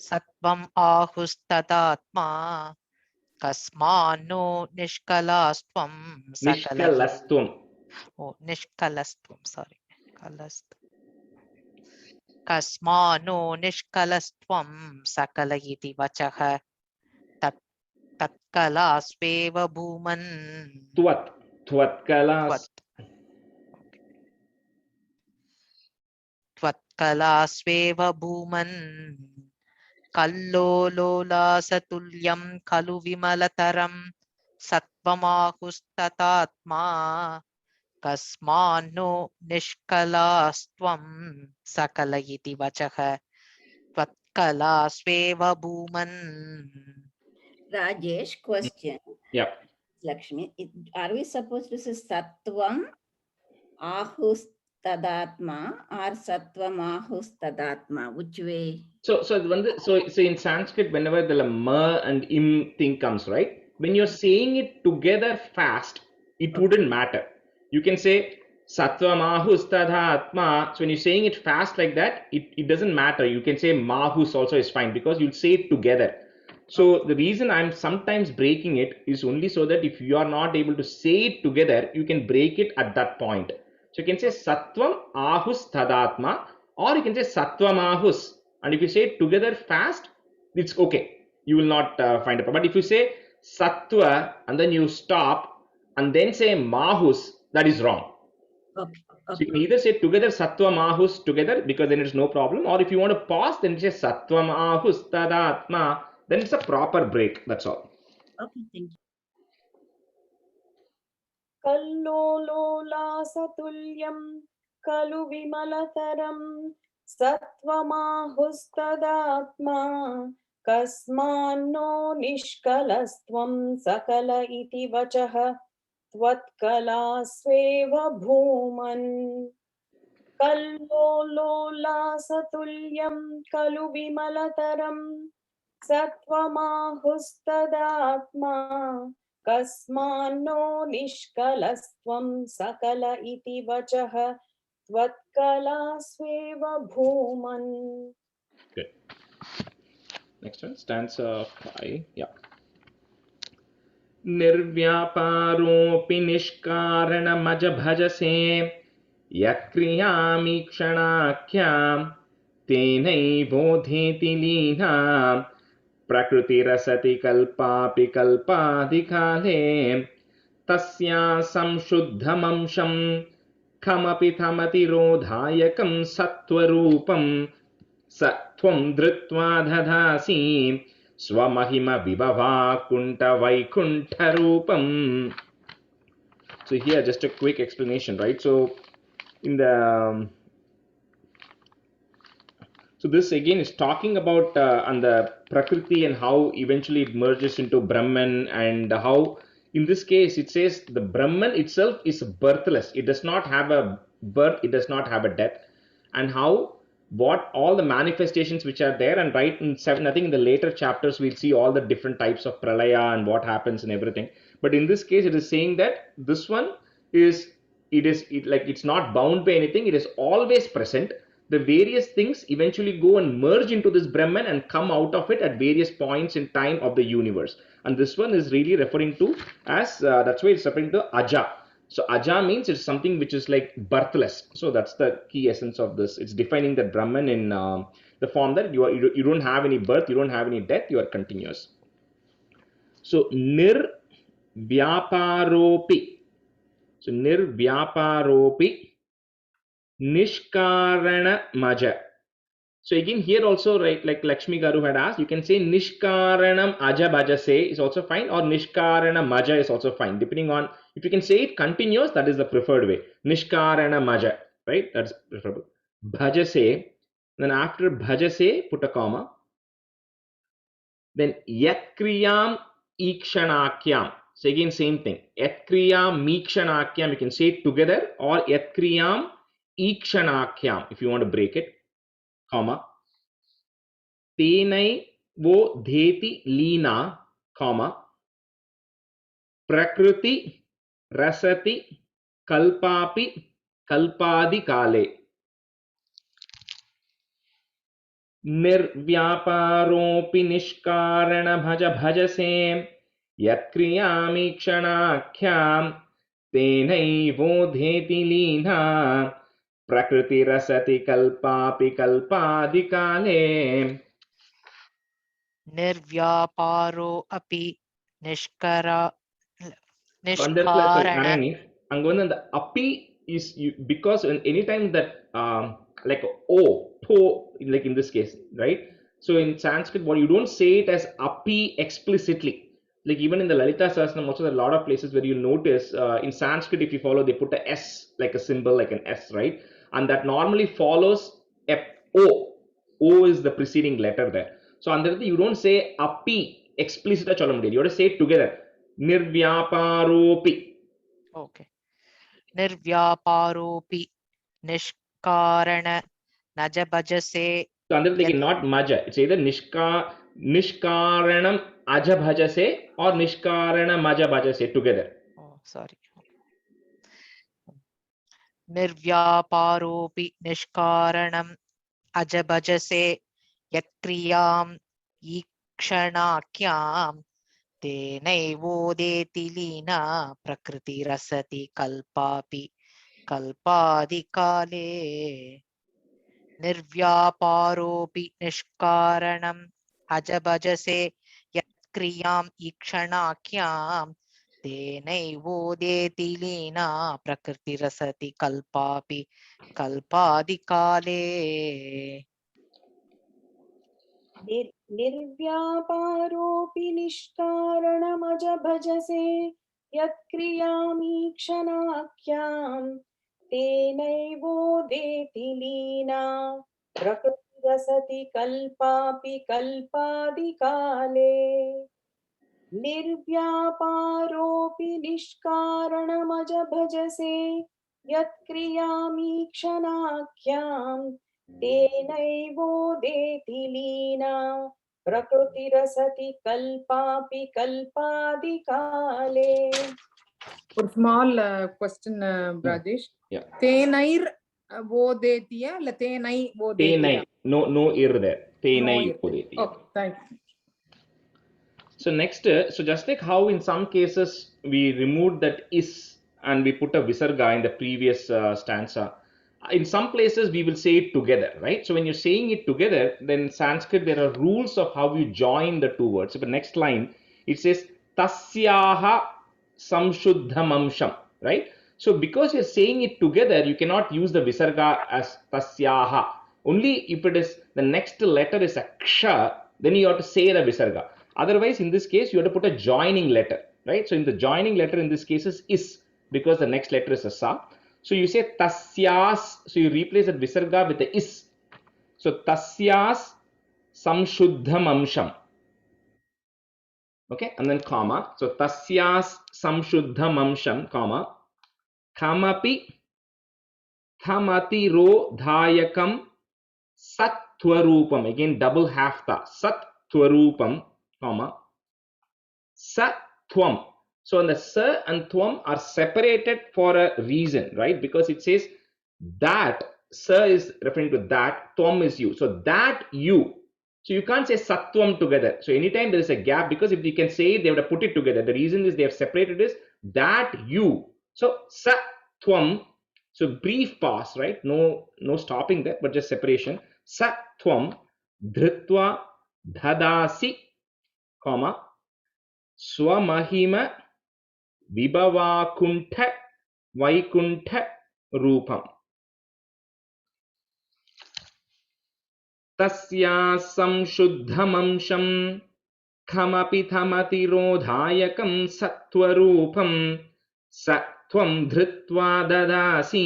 सत्वम् आहुस्तदात्मा कस्मान्नो निष्कलास्त्वं Nishkalastvam. Oh, निष्कलस्त्वं, sorry. कस्मान्नो निष्कलस्त्वं सकल इति वचः तत्कलास्वेव भूमन्. त्वत्कलास्वेव भूमन् कल्लोलोलासतुल्यं खलु विमलतरं सत्वमाहुस्ततात्मा कस्मान्नो निष्कलास्त्वं सकल इति वचः त्वत्कलास्वेव भूमन्. Rajesh, question. Yeah. Lakshmi, are we supposed to say Sattvam Ahustadatma or Sattvam Ahustadatma? Which way? So in Sanskrit, whenever the ma and im thing comes, right? When you're saying it together fast, it wouldn't matter. You can say Sattva Mahustadhatma. So when you're saying it fast like that, it doesn't matter. You can say Mahus also is fine, because you'll say it together. So the reason I'm sometimes breaking it is only so that if you are not able to say it together, you can break it at that point. So you can say Sattvam Ahus Tadatma, or you can say Sattvam Ahus. And if you say it together fast, it's okay. You will not find a problem. But if you say Sattva and then you stop and then say Mahus, that is wrong. Okay. So you can either say together Sattva Mahus together, because then it's no problem, or if you want to pause, then you say Sattva Mahus Tadatma, then it's a proper break. That's all. Okay, thank you. कल्लोलोलासतुल्यं खलु विमलतरं सत्त्वमाहुस्तदात्मा कस्मान्नो निष्कलस्त्वं सकल इति वचः त्वत्कलास्वेव भूमन् कल्लोलोलासतुल्यं खलु विमलतरं सत्त्वमाहुस्तदात्मा कस्मान्नो निष्कलस्त्वं सकल इति वचः त्वत्कलास्वेव भूमन्. Good. Next one, stanza 5. Yeah. Nirvyaparopi nishkaranamajabhajase yakriyamikshanakyam tenaivodheti lina prakrutirasati kalpapi kalpadikale tasya samshuddhamamsham kamapi thamatirodhayakam sattvarupam Sattvam dhritva dhadasi swamahima vibhava kunta vaikuntha rupam. So here just a quick explanation, right? So in the so this again is talking about on the Prakriti and how eventually it merges into Brahman, and how in this case it says the Brahman itself is birthless. It does not have a birth, it does not have a death, and how what all the manifestations which are there, and right in 7, I think in the later chapters we'll see all the different types of pralaya and what happens and everything. But in this case it is saying that this one is it's not bound by anything, it is always present. The various things eventually go and merge into this Brahman and come out of it at various points in time of the universe. And this one is really referring to as that's why it's referring to Aja. So Aja means it's something which is like birthless. So that's the key essence of this. It's defining the Brahman in the form that you don't have any birth, you don't have any death, you are continuous. So Nirvyaparopi. So Nirvyaparopi Nishkarana Maja. So again here also, right, like Lakshmi Garu had asked, you can say Nishkaranam Ajabhajase is also fine, or Nishkarana Maja is also fine, depending on if you can say it continuous, that is the preferred way. Nishkarana Maja, right? That's preferable. Bhajase, then after Bhajase, put a comma. Then Yatkriyam Ikshanakyam. So again, same thing. Yatkriyam Mikshanakyam, you can say it together, or Yatkriyam Ikshanakyam if you want to break it. Comma, tenai wo dheti lina, comma, prakriti rasati kalpapi kalpadi kale. Nirvyaparopi nishkarana bhaja bhajase yatkryami kshanakhyam tenai wo dheti lina Prakriti rasati kalpapi kalpadi kale. Nirvyaparo api nishkara Sorry, nishkarana. Narayani, அங்க வந்து அந்த api is because anytime that like o po, like in this case, right? So in Sanskrit, what you don't say it as api explicitly. Like even in the Lalita Sahasranam, also there are a lot of places where you notice in Sanskrit, if you follow, they put a S, like a symbol, like an S, right? And that normally follows a O. O is the preceding letter there. So under you don't say api explicit, you have to say it together. Nirvyaparopi. Okay. Nirvyaparopi nishkarana najabhajase. So under not maja, it's either nishkaranam ajabhajase or nishkarana majabhajase together. Oh, sorry. Nirvyaparopi nishkaranam ajabhajase yakriyam ईक्षणाख्यां तेनैवोदेति लीना प्रकृतिरसति कल्पापि कल्पादिकाले निर्व्यापारोऽपि निष्कारणम् अजभजसे यत्क्रियाम् ईक्षणाख्यां तेनैवोदेति लीना प्रकृतिरसति कल्पापि कल्पादिकाले निर्व्यापारोऽपि निष्कारणमज भजसे यत्क्रियामीक्षणाख्यां तेनैवोदेति लीना प्रकृतिरसति कल्पापि कल्पादिकाले निर्व्यापारोऽपि निष्कारणमज भजसे यत्क्रियामीक्षणाख्यां तेनैवोदेति लीना प्रकृतिरसति कल्पापि कल्पादिकाले. ஒரு small question, Rajesh. Yeah. Tenair vodetiya illa tenai vodetiya? Tenai. No ir there. Tenai No ir. vodetiya. Okay, thank you. So next, so just like how in some cases we removed that is and we put a visarga in the previous stanza, in some places we will say it together, right? So when you're saying it together, then Sanskrit, there are rules of how you join the two words. So the next line, it says tasyaha samshuddhamamsham, right? So because you're saying it together, you cannot use the visarga as tasyaha. Only if it is the next letter is a ksha, then you have to say the visarga. Otherwise, in this case, you have to put a joining letter, right? So in the joining letter in this case is because the next letter is a sa. So you say tasyas, so you replace that visarga with the is. So tasyas samshuddham amsham. Okay, and then comma. So tasyas samshuddham amsham, comma. Kamapi thamatirodhayakam sattvarupam. Again, double half ta. Sattvarupam, comma. Sattvam. So the sa and thwam are separated for a reason, right? Because it says that sa is referring to that, thwam is you. So that you. So you can't say sattvam together. So anytime there is a gap, because if you can say it, they would have put it together. The reason is they have separated is that you. So sattvam. So brief pause, right? No stopping there, but just separation. Sattvam dhritva dhadasi, comma. Swamahima vibhavakuntha vaikuntha rupam. Tasya samshuddhamamsham khamapi thamatirodhayakam sattvarupam sattvam dhritva dadasi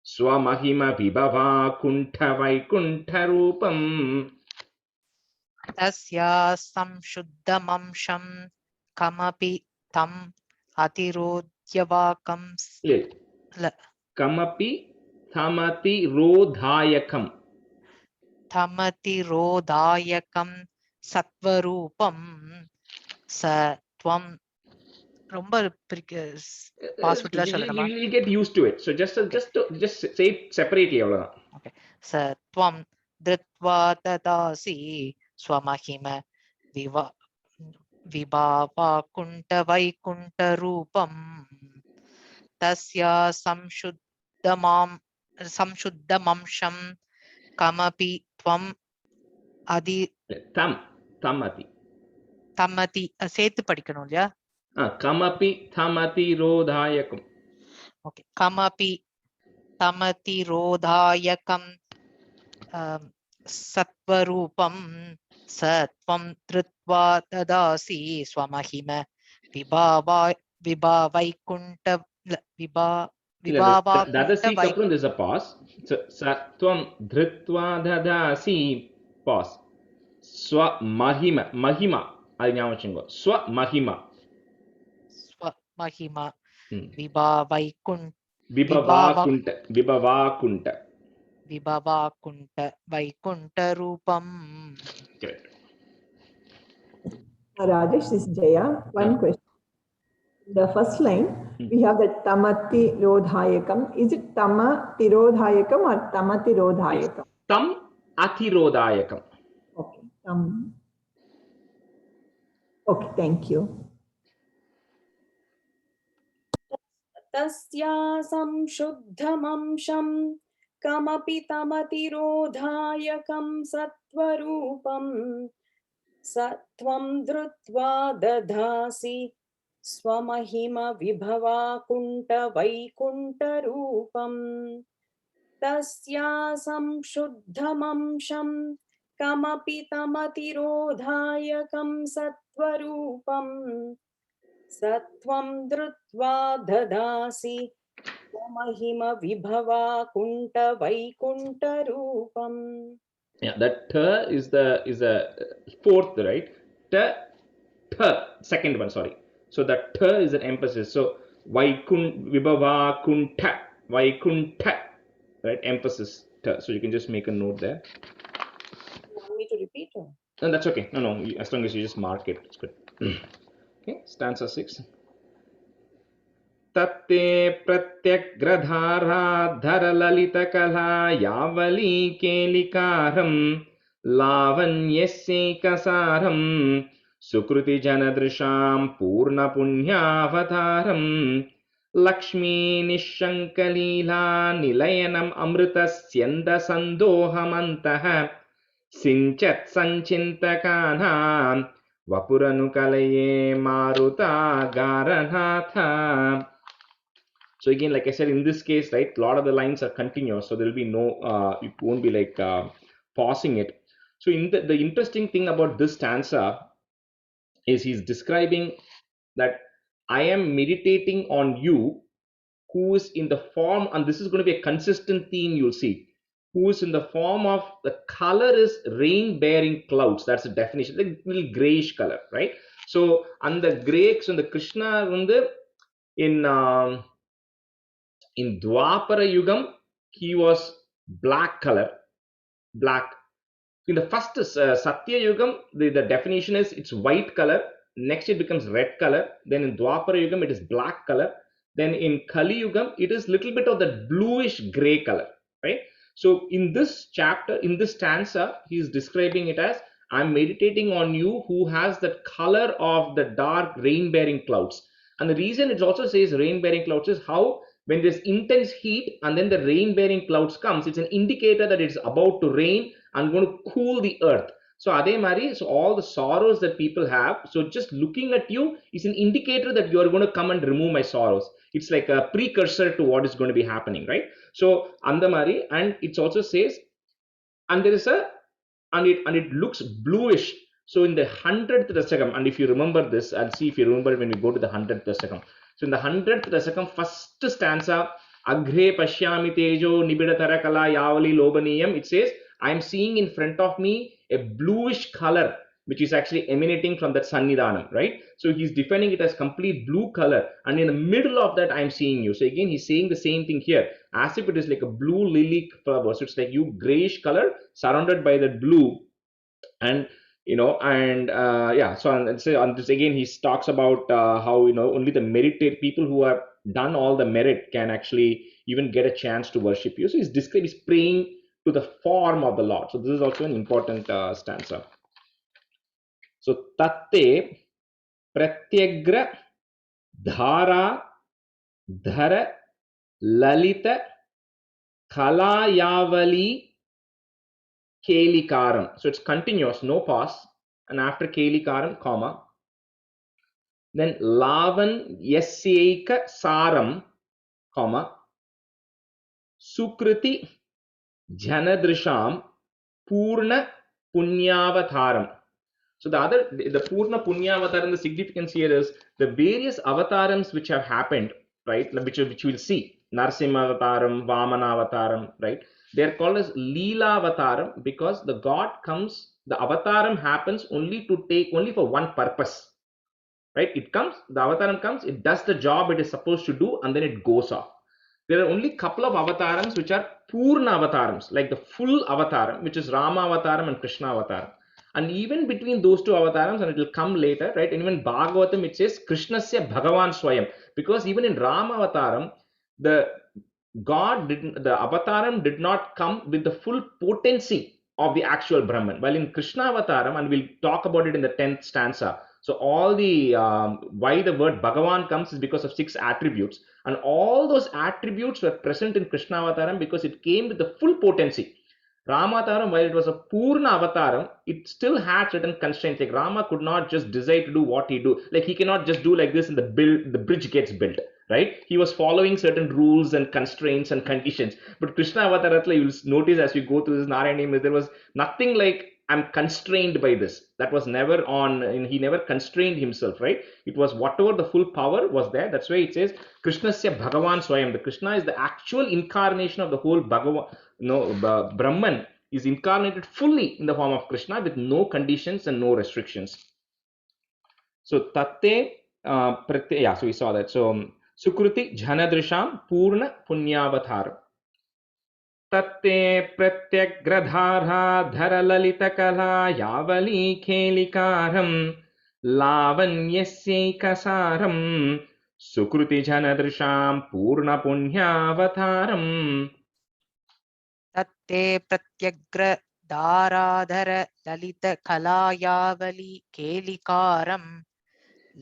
swamahima vibhavakuntha vaikuntha rupam. तस्या संशुद्धमंशं कमपि तम् अतिरोध्यवाकं Kamapi thamatirodhayakam. தமதிரோதாயகம் சத்வரூபம் சத்வம். ரொம்ப பாஸ்வேர்ட்ல சொல்லணுமா? You'll get used to it. So just say it separately. Okay. சத்வம் திருத்வா ததாசி ஸ்வமஹிம விபாவாகுண்ட வைகுண்ட ரூபம் தஸ்யா சம்சுத்தமம்சம் கமபி த்வம் அதி Tamati. தமதி சேர்த்து படிக்கணும் இல்லையா? Kamapi thamatirodhayakam. ஓகே. கமபி தமதிரோதாயகம் சத்வரூபம் சத்வம் திருத்வா ததாசி ஸ்வமஹிம விபாவைகுண்ட Dadasi kapram, there's a pause. So sattvam dhritva dadasi, pause. Swa mahima, mahima. அது ஞாபகம் வச்சுக்கோ. Swa mahima. ஸ்வமஹிம விபாவைகுண்ட வைகுண்ட ரூபம். Correct. Rajesh, this is Jaya. One question. The first line, we have the tamati rodhayakam. Is it tamati rodhayakam or tamati rodhayakam? Tam athirodhayakam. Okay. Tam Okay, thank you. तस्या संशुद्धमंशं कमपि तमतिरोधायकं सत्त्वरूपं सत्वं धृत्वा दधासि स्वमहिमविभवाकुण्ठवैकुण्ठरूपम् तस्या संशुद्धमंशं कमपि तमतिरोधायकं सत्त्वरूपम् सत्वं धृत्वा ददासि स्वमहिमविभवाकुण्ठवैकुण्ठरूपम्. Yeah, that tha is the fourth, right? Ta, second one, sorry. So that tha is an emphasis. So vibhava kuntha, vaikuntha, right? Emphasis ta. So you can just make a note there. You want me to repeat it? No, that's okay. No, as long as you just mark it, it's good. Okay, stanza 6. तत्ते प्रत्यग्रधाराधरललितकला Yawali केलिकारं लावण्यस्यैकसारं सुकृतिजनदृशां पूर्णपुण्यावतारं लक्ष्मीनिःशङ्कलीला निलयनम् अमृतस्यन्दसन्दोहमन्तः सिञ्चत् सञ्चिन्तकानां वपुरनुकलये मारुतागारनाथ. So again, like I said, in this case, right, a lot of the lines are continuous, so there will be no, it won't be like pausing it. So in the interesting thing about this stanza is he's describing that I am meditating on you, who is in the form, and this is going to be a consistent theme you'll see, who is in the form of, the color is rain-bearing clouds. That's the definition, like little grayish color, right? So, and the gray, so the Krishna in Dwapara Yugam, he was black color, black. In the first Satya Yugam, the definition is it's white color. Next it becomes red color. Then in Dwapara Yugam, it is black color. Then in Kali Yugam, it is little bit of that bluish gray color, right? So in this chapter, in this stanza, he is describing it as, I'm meditating on you who has that color of the dark rain-bearing clouds. And the reason it also says rain-bearing clouds is how when there's intense heat and then the rain-bearing clouds comes, it's an indicator that it's about to rain and going to cool the earth. So Ade Mari, so all the sorrows that people have, so just looking at you is an indicator that you are going to come and remove my sorrows. It's like a precursor to what is going to be happening, right? So Andamari, and it also says, and there is a, and it looks bluish. So in the 100th dasakam, and if you remember this, I'll see if you remember when we go to the 100th dasakam. So in the 100th dasakam, first stanza, Agre Pashyami Tejo Nibidatara Kala Yavali Lobaniyam, it says, I am seeing in front of me a bluish color, which is actually emanating from that Sannidhanam, right? So he's defining it as complete blue color, and in the middle of that, I am seeing you. So again, he's saying the same thing here, as if it is like a blue lily flower. So it's like you grayish color surrounded by that blue, and yeah. So on this again, he talks about how only the merited people who have done all the merit can actually even get a chance to worship you. So he's praying to the form of the Lord. So this is also an important stanza. So tatte pratyagra dhara dhara lalita kalayavali kelikaram. So it's continuous, no pause, and after kelikaram, comma. Then lavan yasyaika saram, comma. Sukriti janadrisham purna punyavataram. So the Purna Punyavataram, the significance here is the various avatarams which have happened, right? Which we'll see. Narsimha Avataram, Vamana Avataram, right? They are called as Leela Avataram because the God comes, the avataram happens only for one purpose, right? It comes, the avataram comes, it does the job it is supposed to do, and then it goes off. There are only couple of avatarams which are Purna Avatarams, like the full avataram, which is Rama Avataram and Krishna Avataram. And even between those two avatarams, and it will come later, right? And even Bhagavatam, it says Krishnasya Bhagavan Swayam, because even in Rama Avataram, the avataram did not come with the full potency of the actual Brahman. While in Krishna Avataram, and we'll talk about it in the 10th stanza, So all the why the word Bhagavan comes is because of 6 attributes, and all those attributes were present in Krishna Avataram because it came with the full potency. Ramataram, while it was a Purna Avataram, it still had certain constraints. Like Rama could not just decide to do what he do. Like he cannot just do like this and the bridge gets built, right? He was following certain rules and constraints and conditions. But Krishna Avataratla, you will notice as you go through this Narayana, there was nothing like I'm constrained by this. That was never on, and he never constrained himself, right? It was whatever the full power was there. That's why it says Krishnasya Bhagavan Swayam. The Krishna is the actual incarnation of the whole Bhagavan. No, Brahman is incarnated fully in the form of Krishna with no conditions and no restrictions. So tatte pratyaya, so we saw that. So Sukruti Janadrisham Purna Punyavatar. Tatte Pratyagradhara Dhara Lalita Kala Yavali Kelikaram Lavanyasyaikasaram Sukruti Janadrisham Purna Punyavataram. Tatte Pratyagra Dharadhara Lalita Kalayavali Kelikaram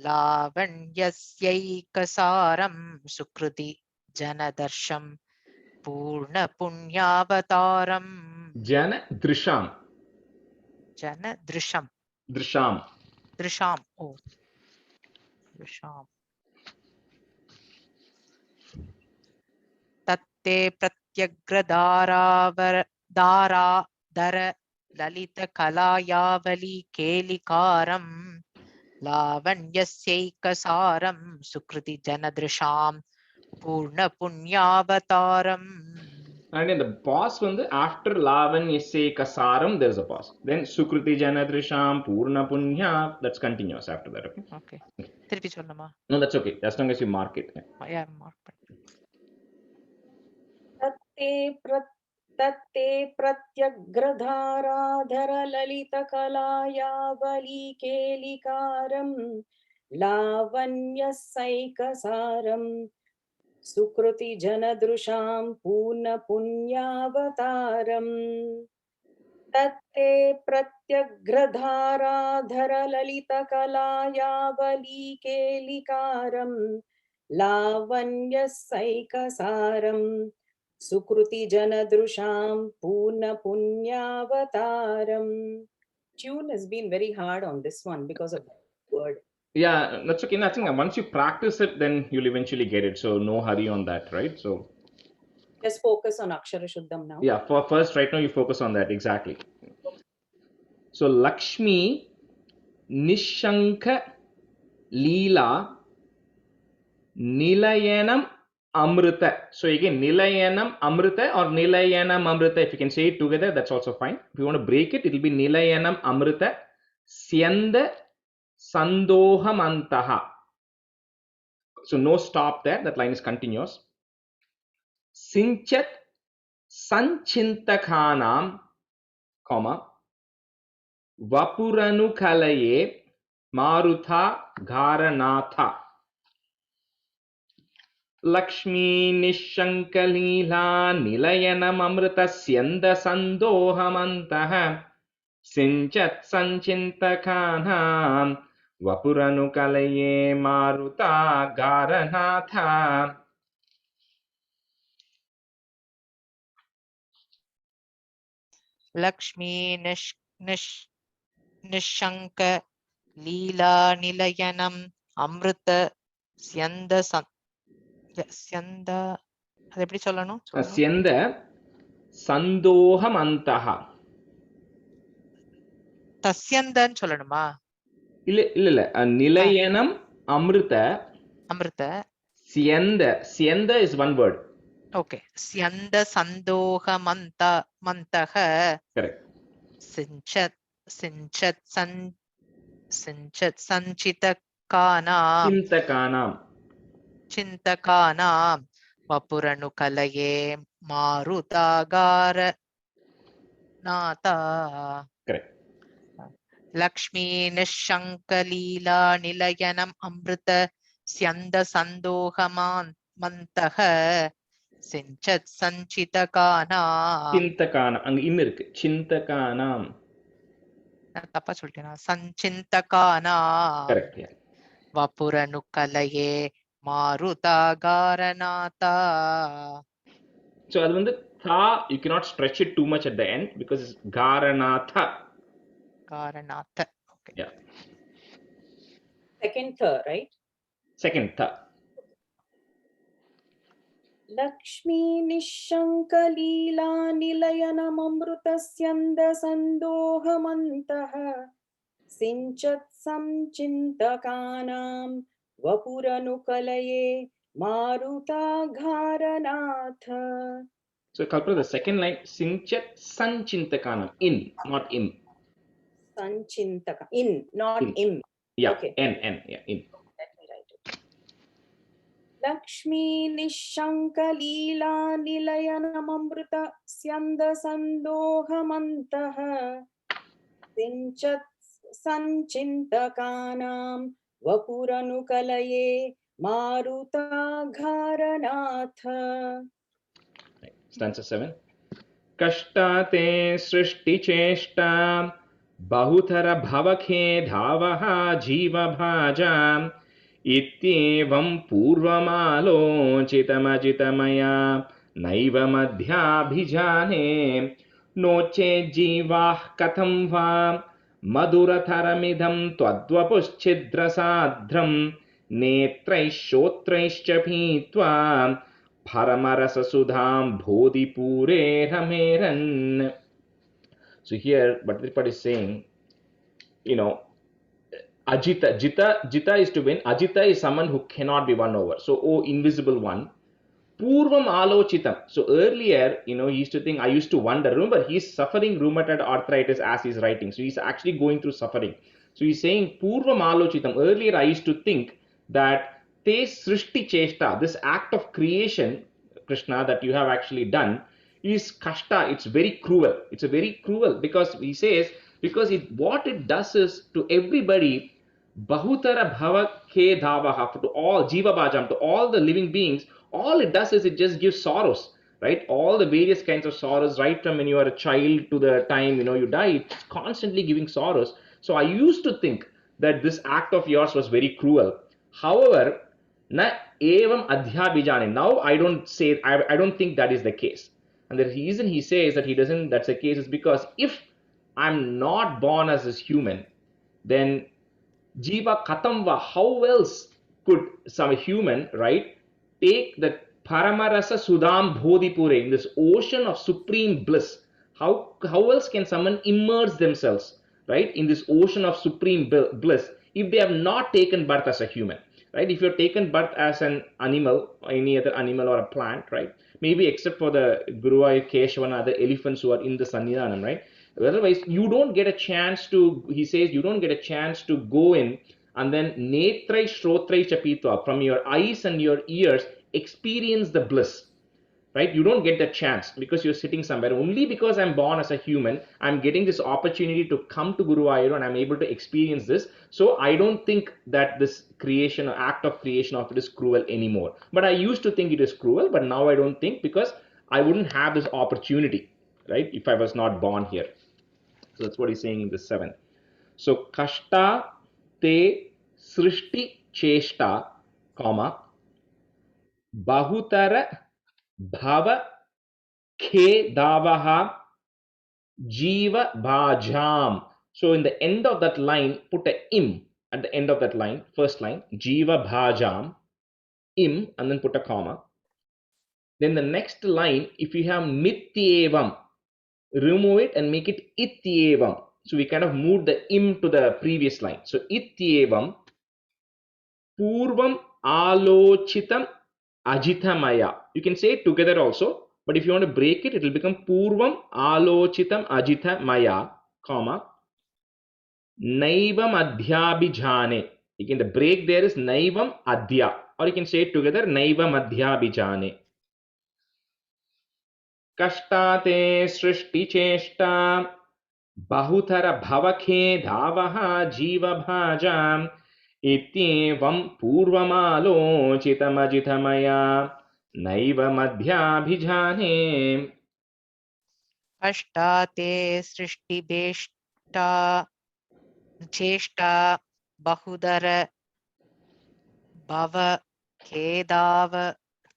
Lavanyasyaikasaram Sukruti Janadarsham Purna Punyavataram. Janadrisham. Janadrisham. Drisham. Drisham. Oh. Drisham. Tatte Pratyagradhara Dhara Lalita Kalayavali Kelikaram Lavanyasyaikasaram Sukriti Janadrisham Purna Punyavataram. And in the pause after Lavanyasyaikasaram there is a pause. Then Sukruti Janadrisham Purna Punya, that's continuous after that. Okay. Okay. Thirupi sollama. No, that's okay. As long as you mark it. Yeah, mark. तत्ते प्रत्यग्रधाराधर ललितकलायावलीकेलिकारं लावण्यसैकसारं सुकृतिजनदृशां पूर्णपुण्यावतारम् तत्ते प्रत्यग्रधाराधर ललितकलायावलीकेलिकारं लावण्यसैकसारं Sukruti Janadrusham Purna Punyavataram. Tune has been very hard on this one because of that word. Yeah, that's okay. I think once you practice it, then you'll eventually get it. So no hurry on that, right? So just focus on Akshara Shuddham now. Yeah, for first right now you focus on that, exactly. So Lakshmi Nishanka Leela Nilayanam Amrita. So again, Nilayanam Amrita or Nilayanam Amrita. If you can say it together, that's also fine. If you want to break it, it will be Nilayanam Amrita Syanda Sandohamantaha. So no stop there. That line is continuous. Sinchat Sanchintakhanam, comma, Vapuranu Kalaye Marutha Gharanatha. Lakshmi Nishankalila Nilayanam Amrita Syanda Sandohamantaha Sinchat Sanchintakhanam Vapuranu Kalaye Marutha Gharanatha. Lakshmi Nishanka Leela Nilayanam Amrita Syanda Syanda. அது எப்படி சொல்லணும்? Syanda Sandohamantaha. தஸ்யந்தன்னு சொல்லணுமா? இல்ல நிலையனம் அமிர்த Syanda is one word. Okay. Syanda Sandohamantah. Correct. Sinchat Sanchitakanam Chintakanam Vapuranu Kalaye Marutagara Nata. Correct. Lakshmi Nishankalila Nilayanam Amrita Syanda Sandohamantaha Sinchat Sanchitakanam. Chintakanam. அங்க இன்னு இருக்கு. Chintakanam. நான் தப்பா சொல்லிட்டேனா? சஞ்சிந்தகானா correct, yeah. வபுரனுக்கலயே மாருதாகாரநாதா. So அது வந்து tha, you cannot stretch it too much at the end because it's garanatha. காரநாத. Okay. Yeah, Second third, right? second tha. Lakshmi निःशङ्कलीला निलयनममृतस्यन्दसन्दोहमन्तः सिञ्चत् संचिन्तकानां वपुरनुकलये मारुताघारनाथ. So Kalpana, the second line, sinchat sanchintakanam, in, not im. Sanchintaka, in, not In. im. Yeah, Okay. n, yeah, in. Let me write it. Lakshmi निःशङ्कलीला निलयनममृतस्यन्दसन्दोहमन्तः सिञ्चत् संचिन्तकानां वपुरनुकलये मारुताघारनाथ. Stanza 7. Kashtate srishticheshta bahutara bhavakhe dhavaha jiva bhajam ityevam purvamalochitamajittamaya naiva madhyabhijane noche jivah katham va madhuratharamidham twadvapuschhidrasadhram netraishotraischa bhitva Paramarasasudham Bodhipure Rameran. So here, Bhattripad is saying, Ajita, Jita is to win. Ajita is someone who cannot be won over. So, oh, invisible one. Purvam Alochitam. So earlier, he used to think, I used to wonder. Remember, he's suffering rheumatoid arthritis as he's writing. So he's actually going through suffering. So he's saying, Purvam Alochitam. Earlier, I used to think that Te Srishti Cheshta, this act of creation, Krishna, that you have actually done, is kashta. It's very cruel. It's a very cruel because he says, because what it does is to everybody, Bahutara Bhava Ke Dhavaha, to all Jiva Bhajam, to all the living beings, all it does is it just gives sorrows, right? All the various kinds of sorrows, right from when you are a child to the time you die, it's constantly giving sorrows. So I used to think that this act of yours was very cruel. However, na evam adhyabhijane. Now I don't think that is the case. And the reason he says that that's the case is because if I'm not born as this human, then Jiva Katamva, how else could some human, right, take the Paramarasa Sudam Bodhipure, in this ocean of supreme bliss? How else can someone immerse themselves, right, in this ocean of supreme bliss if they have not taken birth as a human, right? If you're taken birth as an animal, or any other animal or a plant, right, maybe except for the Guruvayur Keshava, the elephants who are in the Sannidhanam, right? Otherwise, you don't get a chance to, he says, you don't get a chance to go in and then netrai shrotrai chapitva, from your eyes and your ears, experience the bliss, right? You don't get that chance because you're sitting somewhere. Only because I'm born as a human, I'm getting this opportunity to come to Guruvayur and I'm able to experience this. So I don't think that this creation or act of creation of it is cruel anymore. But I used to think it is cruel, but now I don't think, because I wouldn't have this opportunity, right, if I was not born here. So that's what he's saying in the 7th. So kashta te srishti cheshta, comma, bahutara bhava khe davaha jiva bhajam. So in the end of that line, put a im at the end of that line, first line, jiva bhajam, im, and then put a comma. Then the next line, if you have mityevam, remove it and make it ityevam. So we kind of moved the im to the previous line. So ityevam purvam alochitam ajithamaya. You can say it together also, but if you want to break it, it will become purvam alochitam ajithamaya, comma, naivam adhyabhijane. Again, the break there is naivam adhya, or you can say it together, naivam adhyabhijane. Kashtate srishti cheshta bahutara bhavakhe dhavaha jiva bhajam ityevam purvamalochitamajithamaya naiva madhyabhijane. अष्टाते सृष्टिबेष्टा चेष्टा बहुदर भव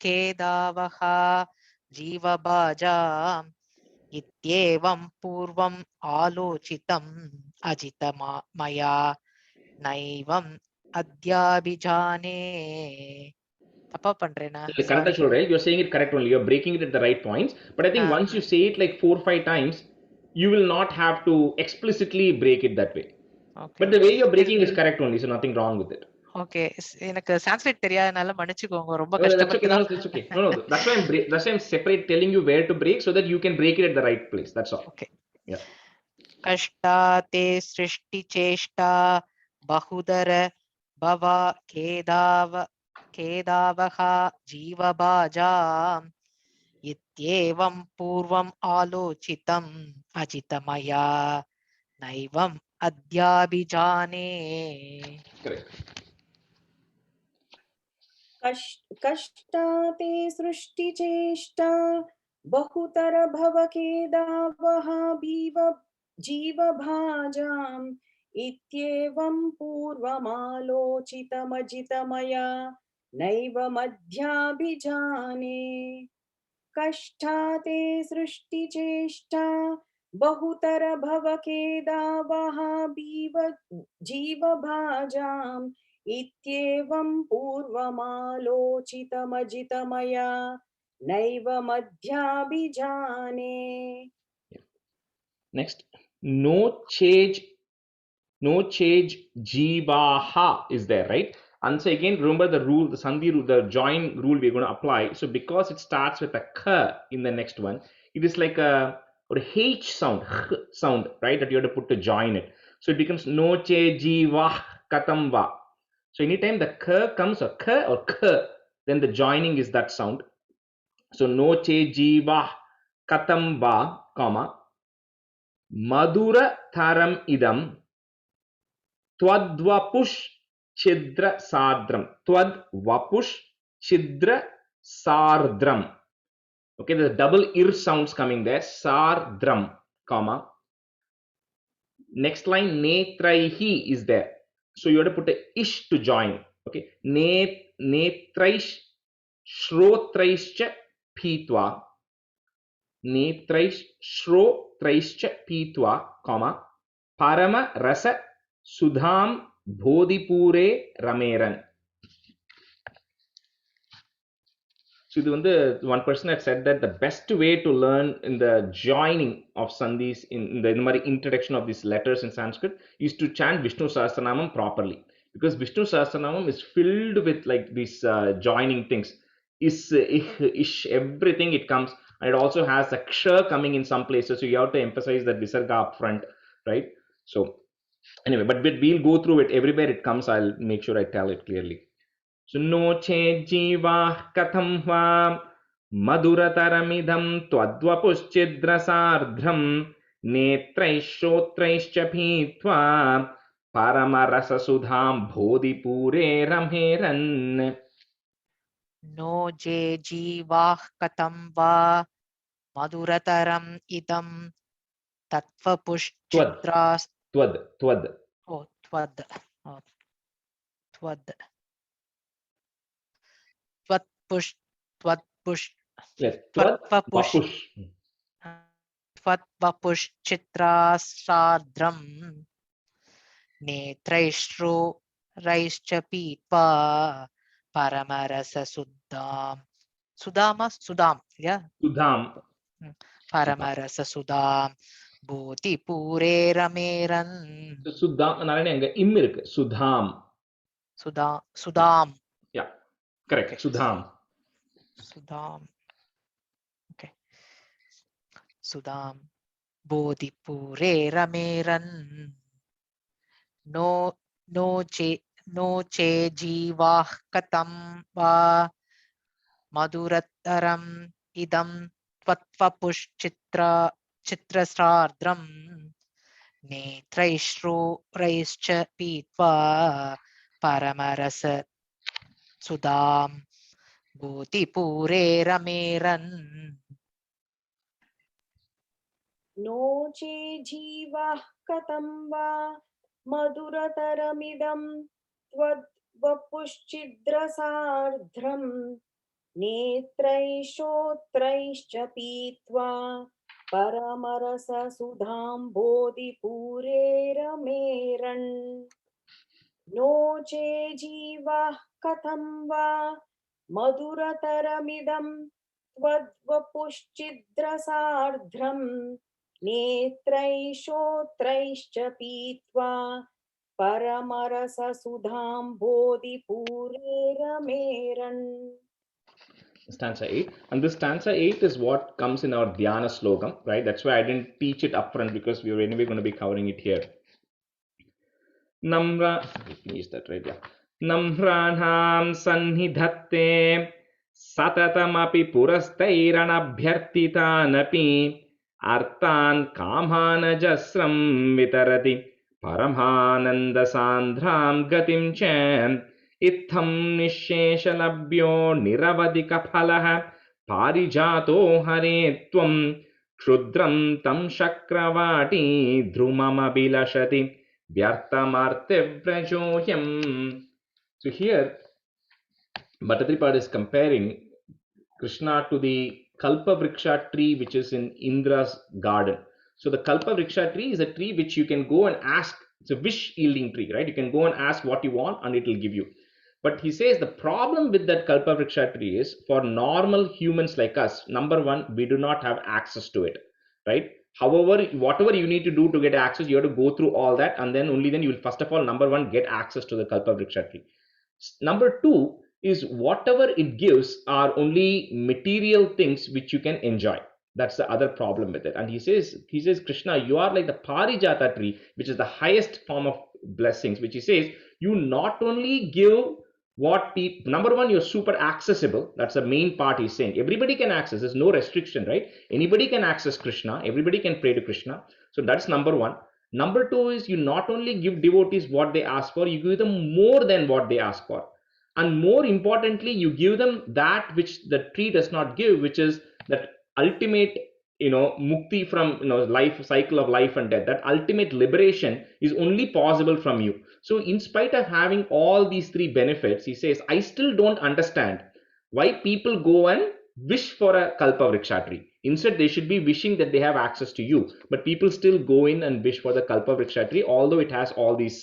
केदावः जीवभाजा इत्येवं पूर्वम् आलोचितम् मया नैवम् अद्याभिजाने. தப்பா பண்றேனா? Correct, Sorry. right? You're saying it correct only. You're breaking it at the right points. But I think once you say it like 4 or 5 times, you will not have to explicitly break it that way. Okay. But the way you're breaking is correct only, so nothing wrong with it. Okay. எனக்கு சான்ஸ்கிரிட் தெரியாதனால மன்னிச்சுக்கோங்க. ரொம்ப No, that's okay. கஷ்டப்பட்டு No, தான். that's okay. No, that's why I'm separate telling you where to break so that you can break it at the right place. That's all. Okay. Yeah. कष्टा ते सृष्टि चेष्टा बहुदर भव केदावः जीवभाजा इत्येवं पूर्वम् आलोचितम् अजितमया नैवम् अद्याभिजाने. Correct. कष्टा ते सृष्टिचेष्टा बहुतर भवकेदावः जीवभाजाम् इत्येवं पूर्वमालोचितमजितमया नैव मध्याभिजाने. कष्टा ते सृष्टिचेष्टा बहुतर भवकेदावः जीवभाजाम् इत्येवं पूर्वमालोचितमजितमया नैव मध्याभिजाने. Next, no change jivaha is there, right? And so again, remember the rule, the sandhi rule, the join rule we're going to apply. So because it starts with a k in the next one, it is like a or h sound, right? That you have to put to join it. So it becomes no che jiva katam va. So anytime the k comes or k, then the joining is that sound. So no che jiva katam va, comma madura tharam idam Twadvapush chidra sardram. Twadvapush chidra sardram. Okay, there's double ir sounds coming there. Sardram, comma. Next line, netraihi is there. So you have to put a ish to join. Okay, netraish shrotraischa pitva. Netraish shrotraischa pitva, comma. Parama rasa Sudham Bodhipure Rameran. So one person had said that the best way to learn in the joining of sandhis in the introduction of these letters in Sanskrit is to chant Vishnu Sahasranamam properly, because Vishnu Sahasranamam is filled with like these joining things. Is, ish, everything it comes, and it also has a ksha coming in some places, so you have to emphasize that visarga up front, right? So anyway, but we'll go through it everywhere it comes. I'll make sure I tell it clearly. So no che jiva katham va madurataramidam twadvapuschidra netraishotraischa bhitva paramarasa sudham bodhipure ramheran. No je jivah katam va madurataram idam tatvapushchitras. Twad. Oh, twad. Twad. Twatpush. Yes, twatvapush. Twatvapushchitras netraishru raischa pitva paramarasa sudam, yeah. Sudham. Paramarasa sudam bhuti pure rameran. So Sudham, narane anga im irukku. Sudam. Yeah, correct. Okay. Sudam. Okay. Sudam bodhi pure rameran. No che jivah katam va madurataram idam tvatvapush chitrasradram netraishru raischa pitva paramarasa sudam bhuti pure rameran. No che jivah katam va मधुरतरमिदं त्वद्वपुश्चिद्रसार्द्रं नेत्रैश्चोत्रैश्च पीत्वा परमरससुधाम्बोधिपूरेरमेरन् नो चे जीवाः कथं वा मधुरतरमिदं त्वद्वपुश्चिद्रसार्द्रं नेत्रैश्चोत्रैश्च पीत्वा परमरससुधाम्बोधिपूरेरमेरन्. Stanza 8, and this stanza 8 is what comes in our dhyana slokam, right? That's why I didn't teach it upfront, because we were anyway going to be covering it here. Namra, is that right? Yeah. Namranam sannidhatte satatamapi purastairanabhyartitanapi artan kamanajasram vitarati paramananda sandram gatim chem इत्थं निःशेषलभ्यो निरवधिकफलः पारिजातो हरे त्वं क्षुद्रं तं शक्रवाटी ध्रुममभिलषति vyartamartevrajohyam. So here Bhattacharya is comparing Krishna to the Kalpavriksha tree which is in Indra's garden. So the Kalpavriksha tree is a tree which you can go and ask. It's a wish yielding tree, right? You can go and ask what you want and it will give you. But he says the problem with that Kalpavriksha tree is, for normal humans like us, number one, we do not have access to it, right? However, whatever you need to do to get access, you have to go through all that, and then only then you will, first of all, number one, get access to the Kalpavriksha tree. Number two is whatever it gives are only material things which you can enjoy. That's the other problem with it. And he says, Krishna, you are like the Parijata tree, which is the highest form of blessings, which he says, you not only give what people, number one, you're super accessible. That's the main part he's saying. Everybody can access. There's no restriction, right? Anybody can access Krishna. Everybody can pray to Krishna. So that's number one. Number two is you not only give devotees what they ask for, you give them more than what they ask for. And more importantly, you give them that which the tree does not give, which is that ultimate, mukti from, life cycle of life and death. That ultimate liberation is only possible from you. So in spite of having all these three benefits, he says, I still don't understand why people go and wish for a Kalpavriksha tree. Instead, they should be wishing that they have access to you. But people still go in and wish for the Kalpavriksha tree, although it has all these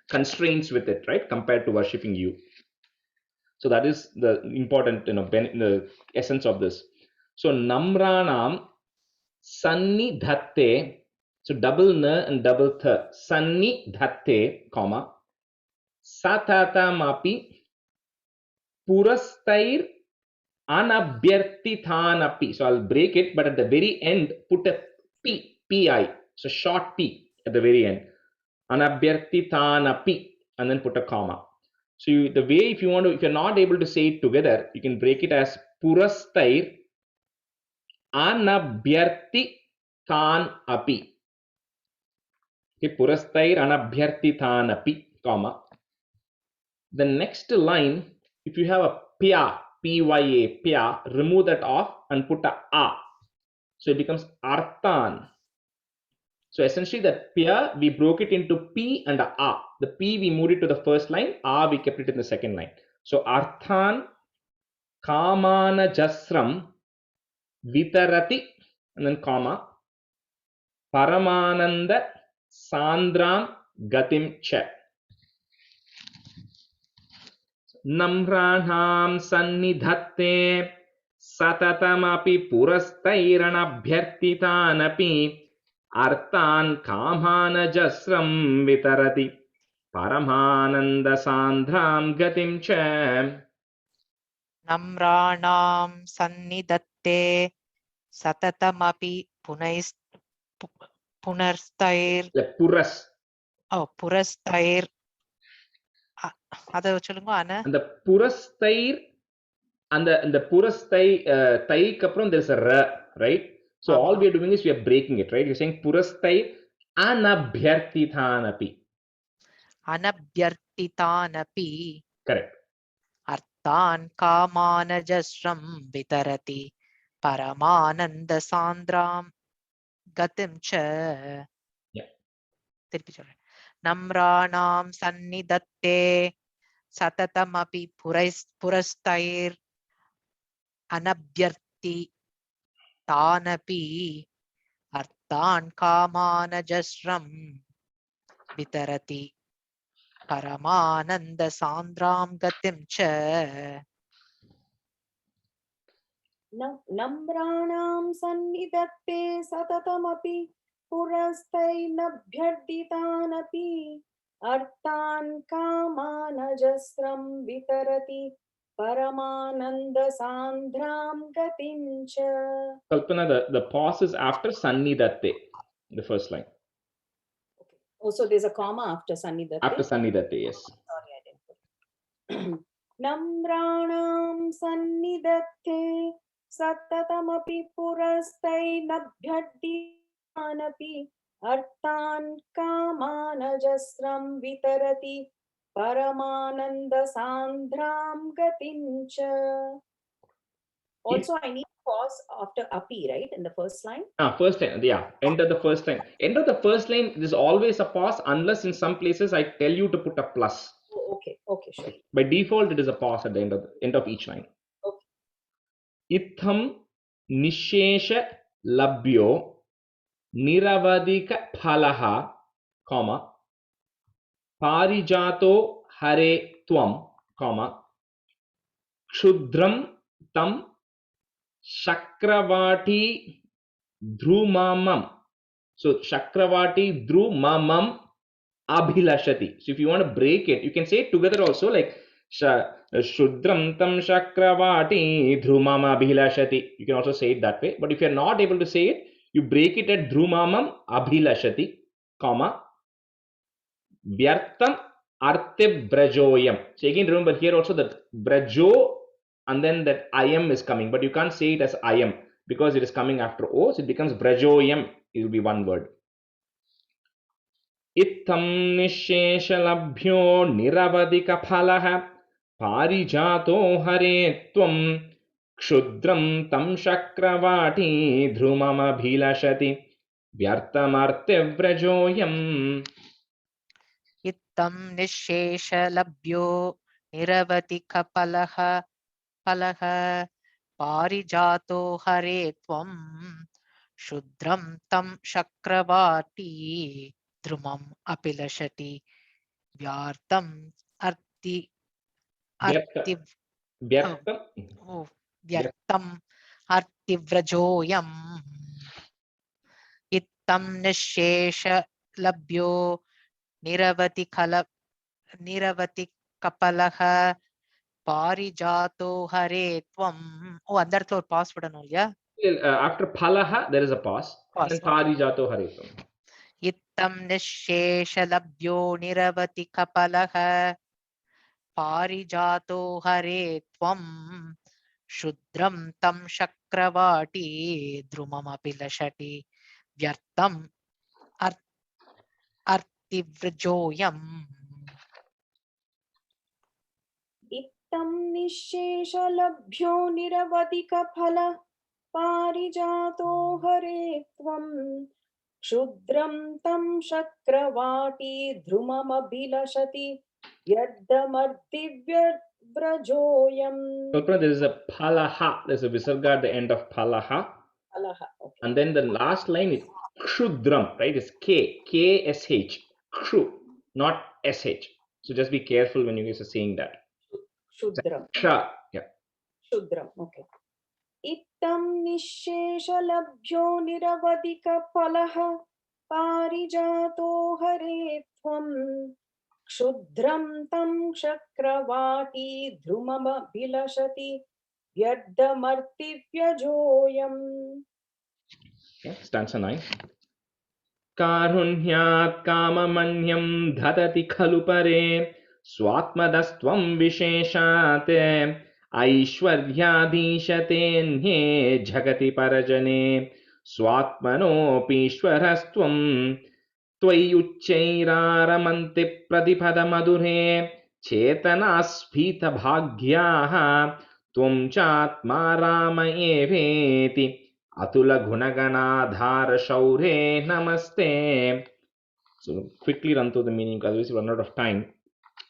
constraints with it, right, compared to worshipping you. So that is the important, the essence of this. So Namranam Sannidhatte, so double na and double th, Sannidhatte, comma, Satatamapi Purastair Anabhyartithanapi. So I'll break it, but at the very end, put a P, P-I, so short P at the very end. Anabhyartithanapi, and then put a comma. So the way, if you're not able to say it together, you can break it as Purastair Anabhyartithan api. Okay, Purastair Anabhyartithan api, comma. The next line, if you have a pya, P-Y-A, pya, remove that off and put a. So it becomes arthan. So essentially that pya, we broke it into P and a. The P we moved it to the first line, a we kept it in the second line. So arthan kamana jasram vitarati, and then comma, paramananda sandram gatim cha. Namranam sannidhatte satatamapi purastairanaabhyartitanapi artan kamana jasram vitarati paramananda sandram gatim cha. Namranam sannidhatte satatamapi punarstair. Puras. Oh, purastair. Ada சொல்லுங்க ana. And the purastair and the purastai tai kapram there's a ra, right? So all we are doing is we are breaking it, right? You're saying purastai anabhyartithanapi. Anabhyartithanapi. Correct. Arthan kamanajasram vitarati paramananda sandram gatim cha. Yeah. திருப்பி சொல்றேன். नम्राणां सन्निधत्ते सततमपि पुरस्तैर् अनभ्यर्थि तानपि अर्थान् कामानजस्रं वितरति परमानन्दसान्द्रां गतिं च नम्राणां सन्निधत्ते सततमपि पुरस्तैर्नभ्यर्थितानपि अर्थान् कामानजस्रं वितरति परमानन्दसान्द्रां गतिं च. Kalpana, the pause is after Sannidatte, the first line. Okay. Oh, so there's a comma after Sannidatte? After Sannidatte, yes. Sorry, I didn't put. Namranam Sannidatte Satatamapi Purastairbhyarthanapi Arthan Kamanajasram Vitarati Paramananda Sandram Gatincha. Also, I need pause after api, right? In the first line. First line, yeah. End of the first line. End of the first line, there's always a pause unless in some places I tell you to put a plus. Oh, okay, okay, sure. By default, it is a pause at the end of each line. Okay. Itham nishesha labhyo niravadika phalaha, comma, parijato hare tvam, comma, kshudram tam Shakravati Dhrumamam. So Shakravati Dhrumamam Abhilashati. So if you want to break it, you can say it together also, like Shudram Tam Shakravati Dhrumam Abhilashati. You can also say it that way. But if you are not able to say it, you break it at Dhrumamam Abhilashati, comma, Vyartam Arte Brajoyam. So again, remember here also that Brajo and then that ayam is coming, but you can't say it as ayam because it is coming after o, so it becomes brajoyam. It will be one word. Itham nishesha labhyo niravadika phalaha parijato hare tvam kshudram tam shakravati dhrumam abhilashati vyartamarte vrajoyam. इत्थं निःशेषलभ्यो निरवधिक फलः पारिजातो हरे त्वं शुद्रं तं शक्रवाटी ध्रुमम् अभिलषति व्यर्थम् अर्तिव्रजोऽयम्. इत्थं निःशेषलभ्यो निरवधिकफलः पारिजातो हरे त्वं. Oh, அந்த இடத்துல ஒரு பாஸ் விடணும் இல்லையா? After phalaha there is a pause. Then parijato hare tvam. இத்தம் நிஷேஷலப்யோ நிரவதிகபலஹ பாரிஜாதோ ஹரே த்வம் शुद्रं तं शक्रवाटी ध्रुममभिलषति व्यर्थम् अर्तिव्रजोऽयम्. इत्थं निःशेषलभ्यो निरवधिकफल पारिजातो हरे त्वं क्षुद्रं तं शक्रवाटी ध्रुममभिलषति यद्दमर्तिव्रजोऽयम्. Kalpana, there is a phalaha. There is a visarga at the end of phalaha. Phalaha, okay. And then the last line is kshudram, right? It's K-S-H. Kshu, not S-H. So just be careful when you guys are saying that. Shudram. Ksha, yeah. Shudram, okay. Ittam nisheshalabhyo niravadikapalaha parijato hare tvam kshudram tam shakravati dhrumama bilashati vyardamartivyajoyam. Okay, stanza 9. Karunyat kamamanyam dhatati khalu pare swatmadastvam visheshate aishwaryadishatenye jagati parajane swatmanopishwarastvam त्वय्युच्चैरारमन्ति प्रतिपदमधुरे चेतनास्फीत भाग्याः त्वं चात्मा राम एवेति अतुल गुणगणाधार शौरे नमस्ते. So quickly run through the meaning, otherwise we run out of time.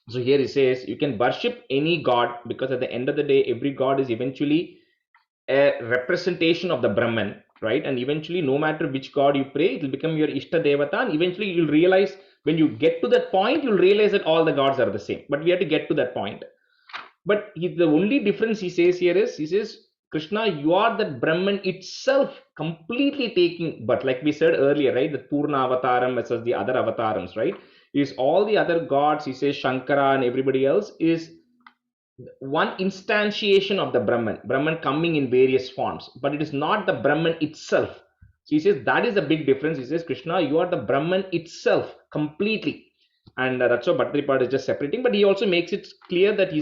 So here it says you can worship any god, because at the end of the day, every god is eventually a representation of the Brahman, right? And eventually, no matter which god you pray, it will become your Ishta Devata. And eventually, you'll realize, when you get to that point, you'll realize that all the gods are the same. But we have to get to that point. But the only difference he says here is, he says, Krishna, you are that Brahman itself, completely taking, but like we said earlier, right, the Purna Avataram versus the other Avatarams, right, is all the other gods, he says Shankara and everybody else, is one instantiation of the Brahman coming in various forms, but it is not the Brahman itself. So he says that is a big difference. He says, Krishna, you are the Brahman itself, completely. And that's what Bhattaripada is just separating, but he also makes it clear that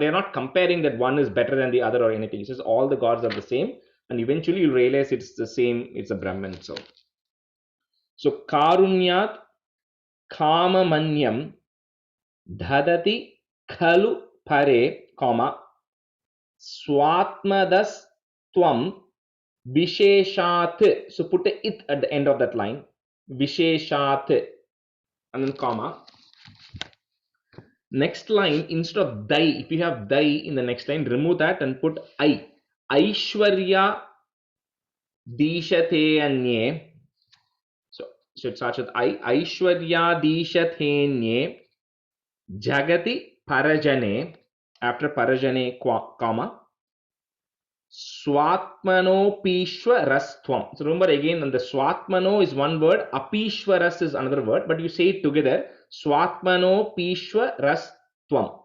they're not comparing that one is better than the other or anything. He says all the gods are the same, and eventually you'll realize it's the same, it's a Brahman itself. So Karunyat Kamamanyam Dhadati Khalu Pare, comma, Swatmadas Tvam Visheshat. So put a it at the end of that line. Visheshat. And then comma. Next line, instead of dai, if you have dai in the next line, remove that and put I. Aishwarya Dishate Anye. So it starts with I. Aishwarya Dishate Anye Jagati Parajane. After Parajane, comma. Swatmano Pishwarastvam. So remember again, and the Swatmano is one word, Apishwaras is another word, but you say it together. Swatmano Pishwarastvam.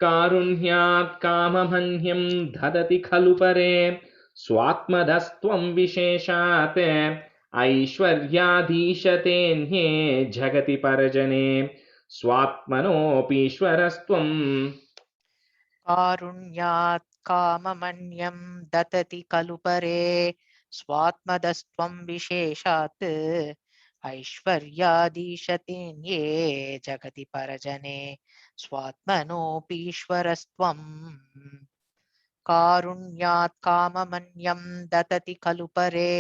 Karunyat Kamamanyam Dhadati Khalu Pare Swatmadastvam Visheshat Aishwaryadhishatenye Jagati Parajane Swatmano Pishwarastvam. कारुण्यात् काममन्यं दतति खलु परे स्वात्मदस्त्वं विशेषात् ऐश्वर्यादीशतेऽन्ये जगति परजने स्वात्मनोऽपीश्वरस्त्वं कारुण्यात् काममन्यं दतति खलु परे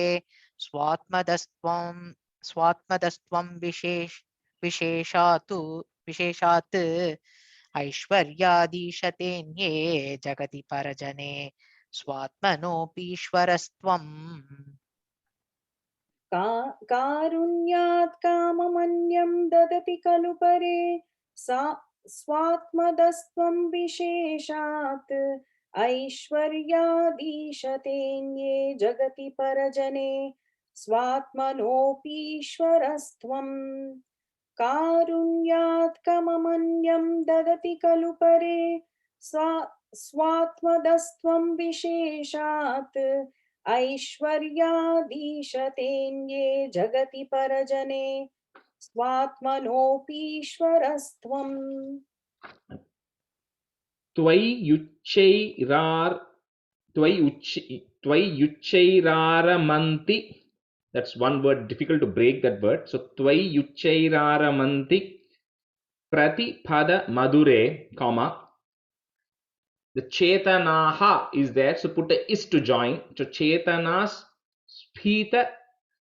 स्वात्मदस्त्वं विशेषात् ऐश्वर्यादीशतेऽन्ये जगति परजने स्वात्मनोऽपीश्वरस्त्वम् कारुण्यात् काममन्यं ददति खलु परे स्वात्मदस्त्वं विशेषात् ऐश्वर्यादीशतेऽन्ये जगति परजने स्वात्मनोऽपीश्वरस्त्वम् कारुण्यात् काममन्यं ददति खलु परे स्वात्मदस्त्वं विशेषात् ऐश्वर्यादीशतेऽन्ये जगति परजने स्वात्मनोऽपीश्वरस्त्वम् Tvayuchairamanti. That's one word, difficult to break that word. So Tvayuchairamanti Pratipada Madure, comma. The Chetanaha is there, so put a is to join. So Chetanas Spita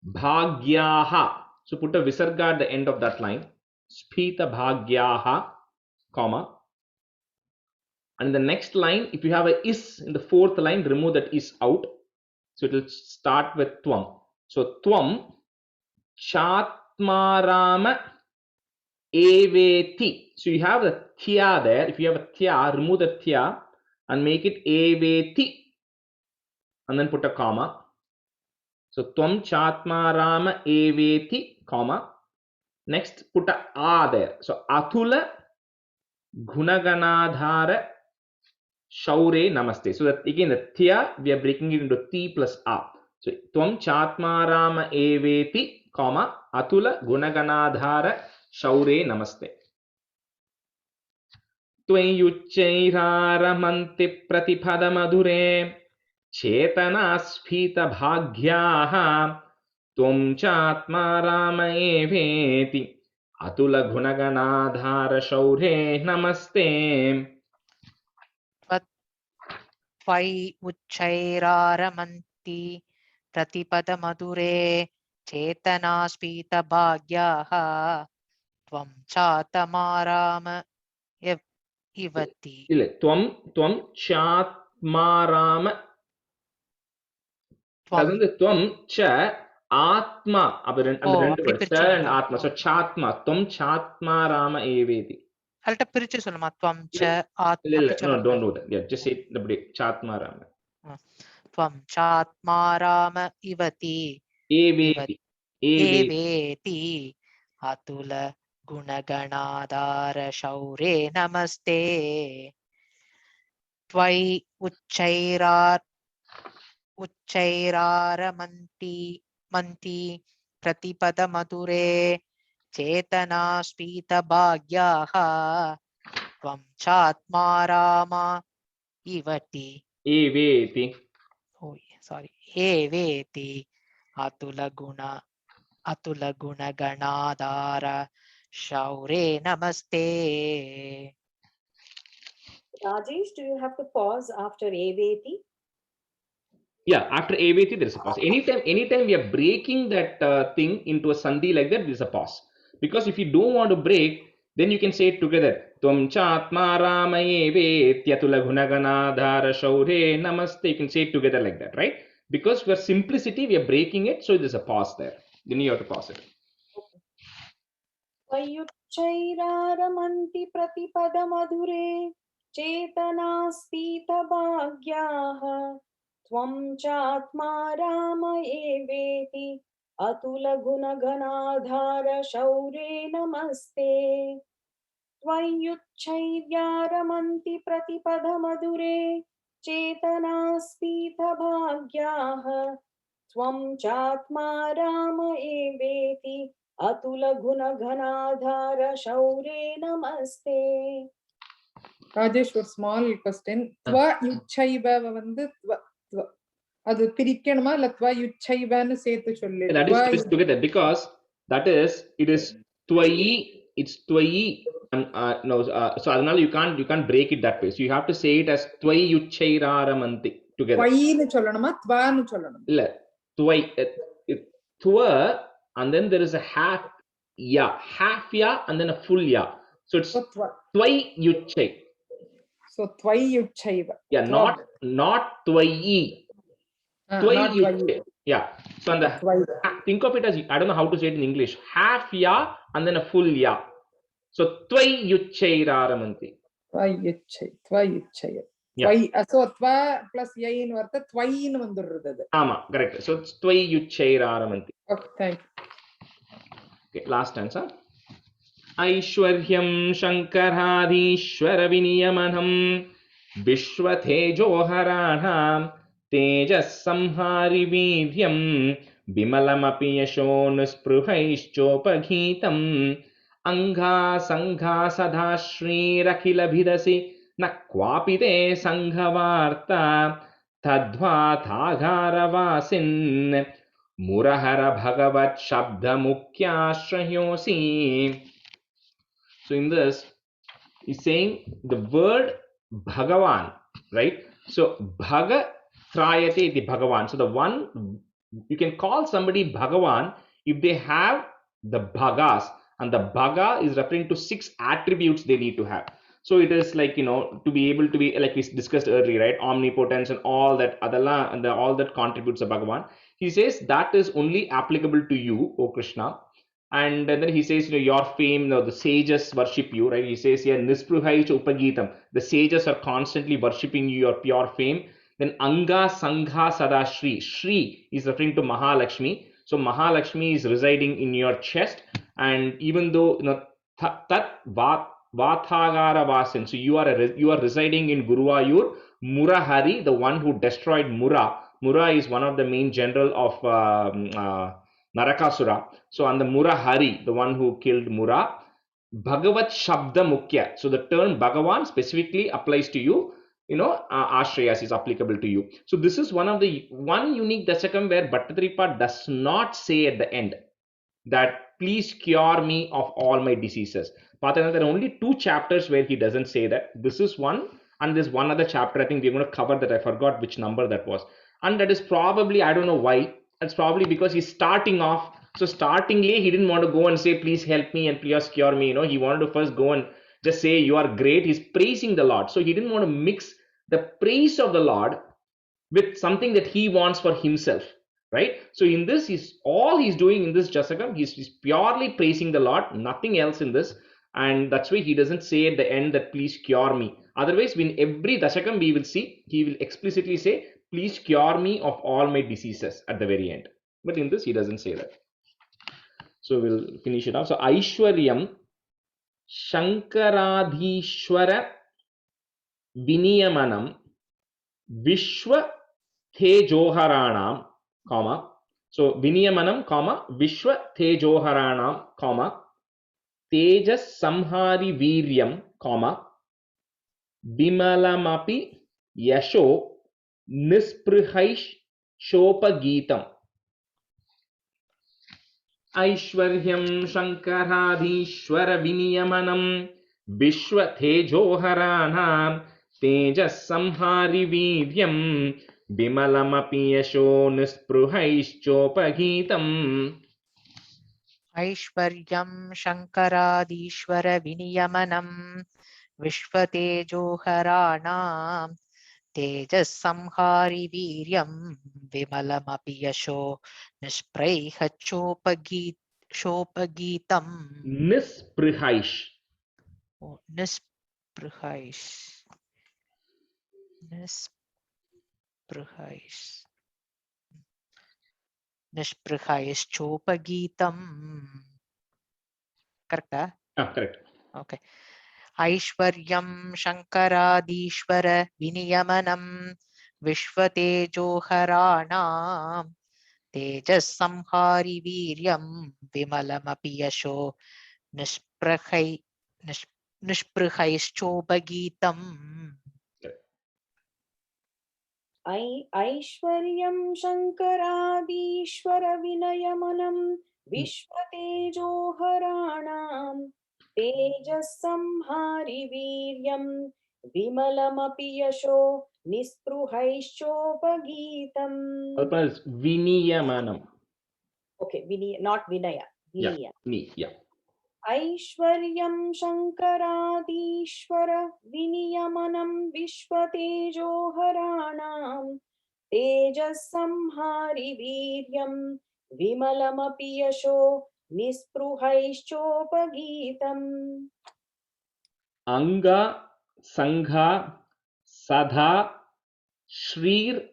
Bhagyaha. So put a visarga at the end of that line. Spita Bhagyaha, comma. And the next line, if you have a is in the fourth line, remove that is out. So it will start with Tvam. So Tvam Chatmarama Eveti. So you have the Thya there. If you have a Thya, remove the Thya and make it Eveti. And then put a comma. So Tvam Chatmarama Eveti, comma. Next put a there. So Atula Gunaganadhara Shaure Namaste. So that again the Thya, we are breaking it into T plus A. So Tvam Chatmarama Eveti, comma, Atula Gunaganadhara Shaure Namaste. Tvayuchairamanti Pratipada Madhure Chetana Spita Bhagyaha Tvam Chatmarama Eveti Atula Gunaganadhara Shaure Namaste. त्वयि उच्चैरारमन्ति प्रतिपदमधुरे चेतनास्पीतभाग्याः त्वं चातमाराम इवति இல்ல துவம் சாத்மாராம அது வந்து துவம் ச ஆத்மா அந்த ரெண்டு அப்படி வேர்ட் ச பிரிச்சீங்களா? and ஆத்மா so சாத்மா துவம் சாத்மாராம ஏவேதி கரெக்டா பிரிச்சு சொல்லுமா? துவம் ச இல்ல இல்ல அப்படி no சொல்ல don't do that yeah just say it அப்படி சாத்மாராம त्वं चात्माराम इवति ஏவேதி ஏவேதி एवेति अतुल गुणगणाधार शौरे नमस्ते त्वयि उच्चैरारमन्ति प्रतिपदमधुरे चेतनास्पीतभाग्याः त्वं चात्माराम इवति ஏவேதி एवेति अतुल गुणगणाधार शौरे नमस्ते. Rajesh, do you have to pause after Eveti? Yeah, after Aveti, there is a pause. Anytime we are breaking that thing into a sandhi like that, there is a pause. Because if you don't want to break, then you can say it together. Tvam chatma rama evetyatula gunaganadhara shaure namaste. You can say it together like that, right? Because for simplicity, we are breaking it, so there is a pause there. Then you have to pause it. Vayuchchairaramanti pratipadamādhure चेतनास्पीतभाग्याः त्वं चात्मा राम एवेति अतुलगुणगणाधार शौरे नमस्ते त्वय्युच्चैर्यारमन्ति प्रतिपदमधुरे चेतनास्पीतभाग्याः त्वं चात्मा राम एवेति अतुलगुणगणाधार शौरे नमस्ते. ராஜேஷ் ஒரு small question துவ யுச்சைவ வந்து அது பிரிக்கணுமா இல்ல துவ யுச்சைவன்னு சேர்த்து சொல்லு? That is together because it is twayi, it's twayi. No, so adanalu you can't break it that way. So you have to say it as twayi yuchairaramanti together. துவைன்னு சொல்லணுமா துவான்னு சொல்லணுமா? இல்ல துவை துவ and then there is a half ya and then a full ya. So it's twai yuchai. So twai yuchaiva. Yeah, not twai. Twai yuchai. Yeah. So and think of it as, I don't know how to say it in English. Half ya and then a full ya. So twai yuchai raramanti. Twai yuchai. Twai. So twa plus ya in vartha twai nu vandurudhu adu. Ama, correct. So it's twai yuchai raramanti. Okay, thank you. Okay, last answer. ऐश्वर्यं शङ्कराधीश्वरविनियमनं विश्वतेजोहराणां तेजःसंहारिवीर्यं विमलमपि यशोनुस्पृहैश्चोपगीतम् अङ्घासङ्घा सदा श्रीरखिलभिदसि न क्वापि ते सङ्घवार्ता तद्वातागारवासिन् मुरहर भगवत् शब्दमुख्याश्रयोऽसि. So in this, he's saying the word Bhagavan, right? So Bhaga Trayate the Bhagavan. So the one, you can call somebody Bhagavan if they have the Bhagas, and the Bhaga is referring to 6 attributes they need to have. So it is like, to be able to be, like we discussed earlier, right? Omnipotence and all that, Adala, and all that contributes to Bhagavan. He says that is only applicable to you, O Krishna. And then he says, your fame, the sages worship you, right? He says here, Nispruhai Upagitam. The sages are constantly worshipping you, your pure fame. Then Anga Sangha Sada Shri. Shri is referring to Mahalakshmi. So Mahalakshmi is residing in your chest. And even though, Tat Vathagara Vasin. So you are residing in Guruvayur. Murahari, the one who destroyed Mura. Mura is one of the main general of Narakasura. So on the Murahari, the one who killed Mura, Bhagavat Shabda Mukhya. So the term Bhagavan specifically applies to you. Ashrayas is applicable to you. So this is one unique Dashakam where Bhattatripa does not say at the end that please cure me of all my diseases. But there are only 2 chapters where he doesn't say that. This is one, and there's one other chapter I think we're going to cover that I forgot which number that was. And that is probably, I don't know why, it's probably because he's starting off So startingly, he didn't want to go and say, please help me and please cure me. He wanted to first go and just say, you are great. He's praising the Lord. So he didn't want to mix the praise of the Lord with something that he wants for himself, right? So in this, all he's doing in this Jasakam, he's purely praising the Lord, nothing else in this. And that's why he doesn't say at the end that please cure me. Otherwise, in every Dashakam, we will see, he will explicitly say, please cure me of all my diseases at the very end. But in this, he doesn't say that. So we'll finish it off. So Aishwaryam Shankaradhishwara Viniyamanam Vishwa Tejoharanam, comma. So Viniyamanam, comma, Vishwa Tejoharanam, comma, Tejas Samhari Viryam, comma, Bimalamapi Yasho Nisprihaish Shopageetam. Aishwaryam Shankaradhishwara Viniyamanam Vishwa Tejoharanam Tejas Samhari Viryam Bimalamapi Yasho Nispruhaischopagītam. Aishwaryam Shankaradishwara Viniyamanam Vishvatejoharanam Tejas Samhari Viryam Vimalamapi Yasho Nispraihachopageetam. Nisprihaish. Oh, Nisprihaish. Nisprihaish. Nisprihaischopagītam. Correct? Correct. Okay. Aishwaryam Shankaradishwara Viniyamanam Vishvatejoharanam Tejas Samhari Viryam Vimalamapi Yasho Nisprihaischopagītam. ऐश्वर्यं शङ्करादीश्वर विनयमनं विश्वतेजोहराणां तेजस्संहारि वीर्यं विमलमपि यशो निस्पृहैश्चोपगीतम्. Viniyamanam. Okay, not Vinaya. Vinaya. Yeah. ऐश्वर्यं शङ्करादीश्वर विनियमनं विश्वतेजोहराणां तेजस्संहारि वीर्यं विमलमपि यशो निस्पृहैश्चोपगीतम्. Anga Sangha Sadha Shrir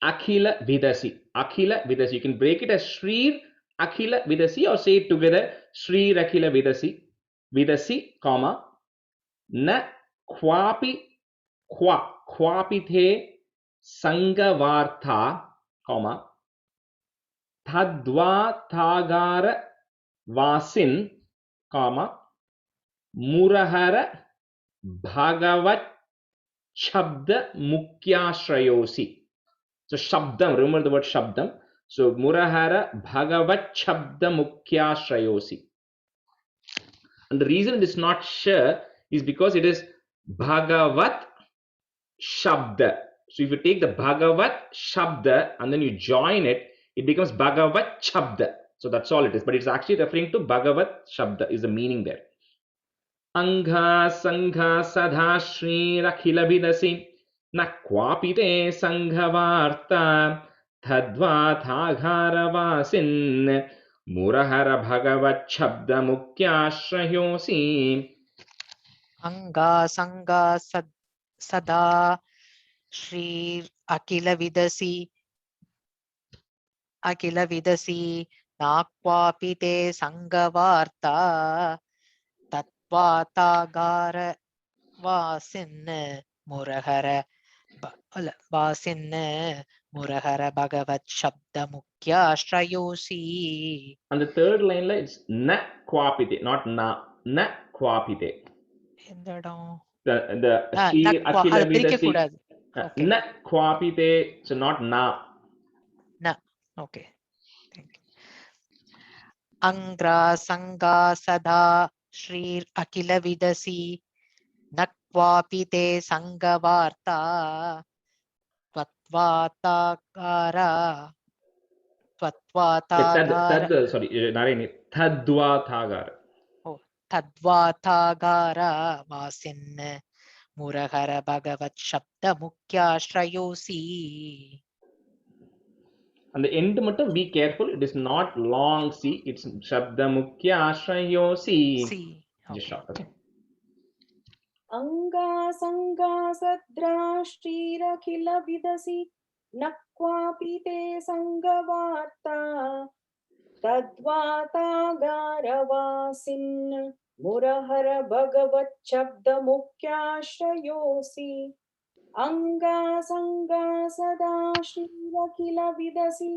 Akhila Vidasi. Akhila Vidasi. You can break it as Shrir Akhila Vidasi or say it together. Shrir Akhila Vidasi. Vidasi, comma. Na Kwapi Kwapithe Sangavartha, comma. Thadva Thagara Vasin, comma. Murahara Bhagavat Shabda Mukyashrayosi. So Shabdam, remember the word Shabdam. So Murahara Bhagavat Shabda Mukyashrayosi. And the reason it is not Sh is because it is Bhagavat Shabda. So if you take the Bhagavat Shabda and then you join it, it becomes Bhagavat Shabda. So that's all it is. But it's actually referring to Bhagavat Shabda is the meaning there. Angha Sangha Sadha Shri Rakhila Vidasi Nakwapite Sanghavarta Thadva Thagara Vasin Murahara Bhagavat Shabda Mukyashrayosi. Anga Sangha Sada Shri Akila Vidasi Nakwapite Sanghavarta Tatvatagara Vasin Murahara Bhagavat Shabda Mukyashrayosi. And the third line it's Na Kwapite, not Na. Na Kwapite. The Shri Akhila Vidasi. Na Kwapite, so not Na. Na. Okay. Thank you. Angra Sangha Sada Shri Akila Vidasi Nakwapite Sanghavarta Tvatvatagara त्वत्वातागार sorry, Narayani, Tadvathagar. ओ तद्वातागार वासिन् मुरहर भगवत् शब्द मुख्याश्रयोऽसि And the end mattum, be careful, it is not long C, it's Shabda Mukhya Ashrayosi. See. Just short, okay. अङ्गासङ्गासद्राष्ट्रीरखिल विदसि न क्वापि ते सङ्गवार्ता तद्वातागारवासिन् मुरहर भगवच्छब्दमुख्याश्रयोऽसि अङ्गासङ्गासदाश्रीरखिल विदसि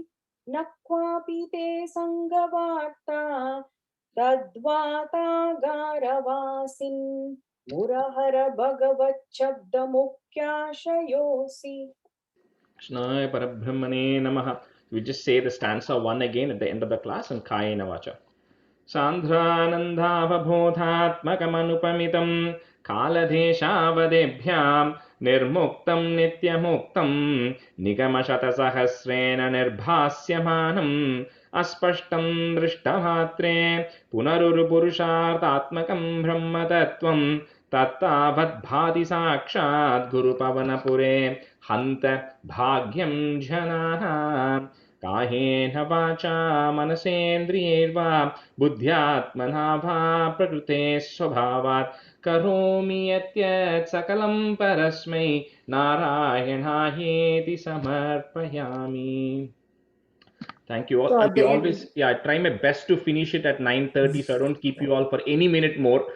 न क्वापि ते सङ्गवार्ता तद्वातागारवासिन् मुरहर भगवच्छब्दमुख्याश्रयोऽसि. Krishnaya Parabrahmane Namaha. We just say the stanza 1 again at the end of the class and Kayena Vacha. Sandhranandhavabodhatmakamanupamitam kaladeshavadebhyam nirmuktam nityamuktam nigamashatasahasrena nirbhasyamanam aspashtam drishtamatre punarurupurushartatmakam brahmatattvam तत्तावद्भाति साक्षात् गुरुपवनपुरे हन्त भाग्यं जनानां कायेन वाचा मनसेन्द्रियैर्वा बुद्ध्यात्मना वा प्रकृते स्वभावात् करोमि यत् सकलं परस्मै नारायणायेति समर्पयामि. Thank you all. So I at the end- always, I try my best to finish it at 9:30, so I don't keep you all for any minute more.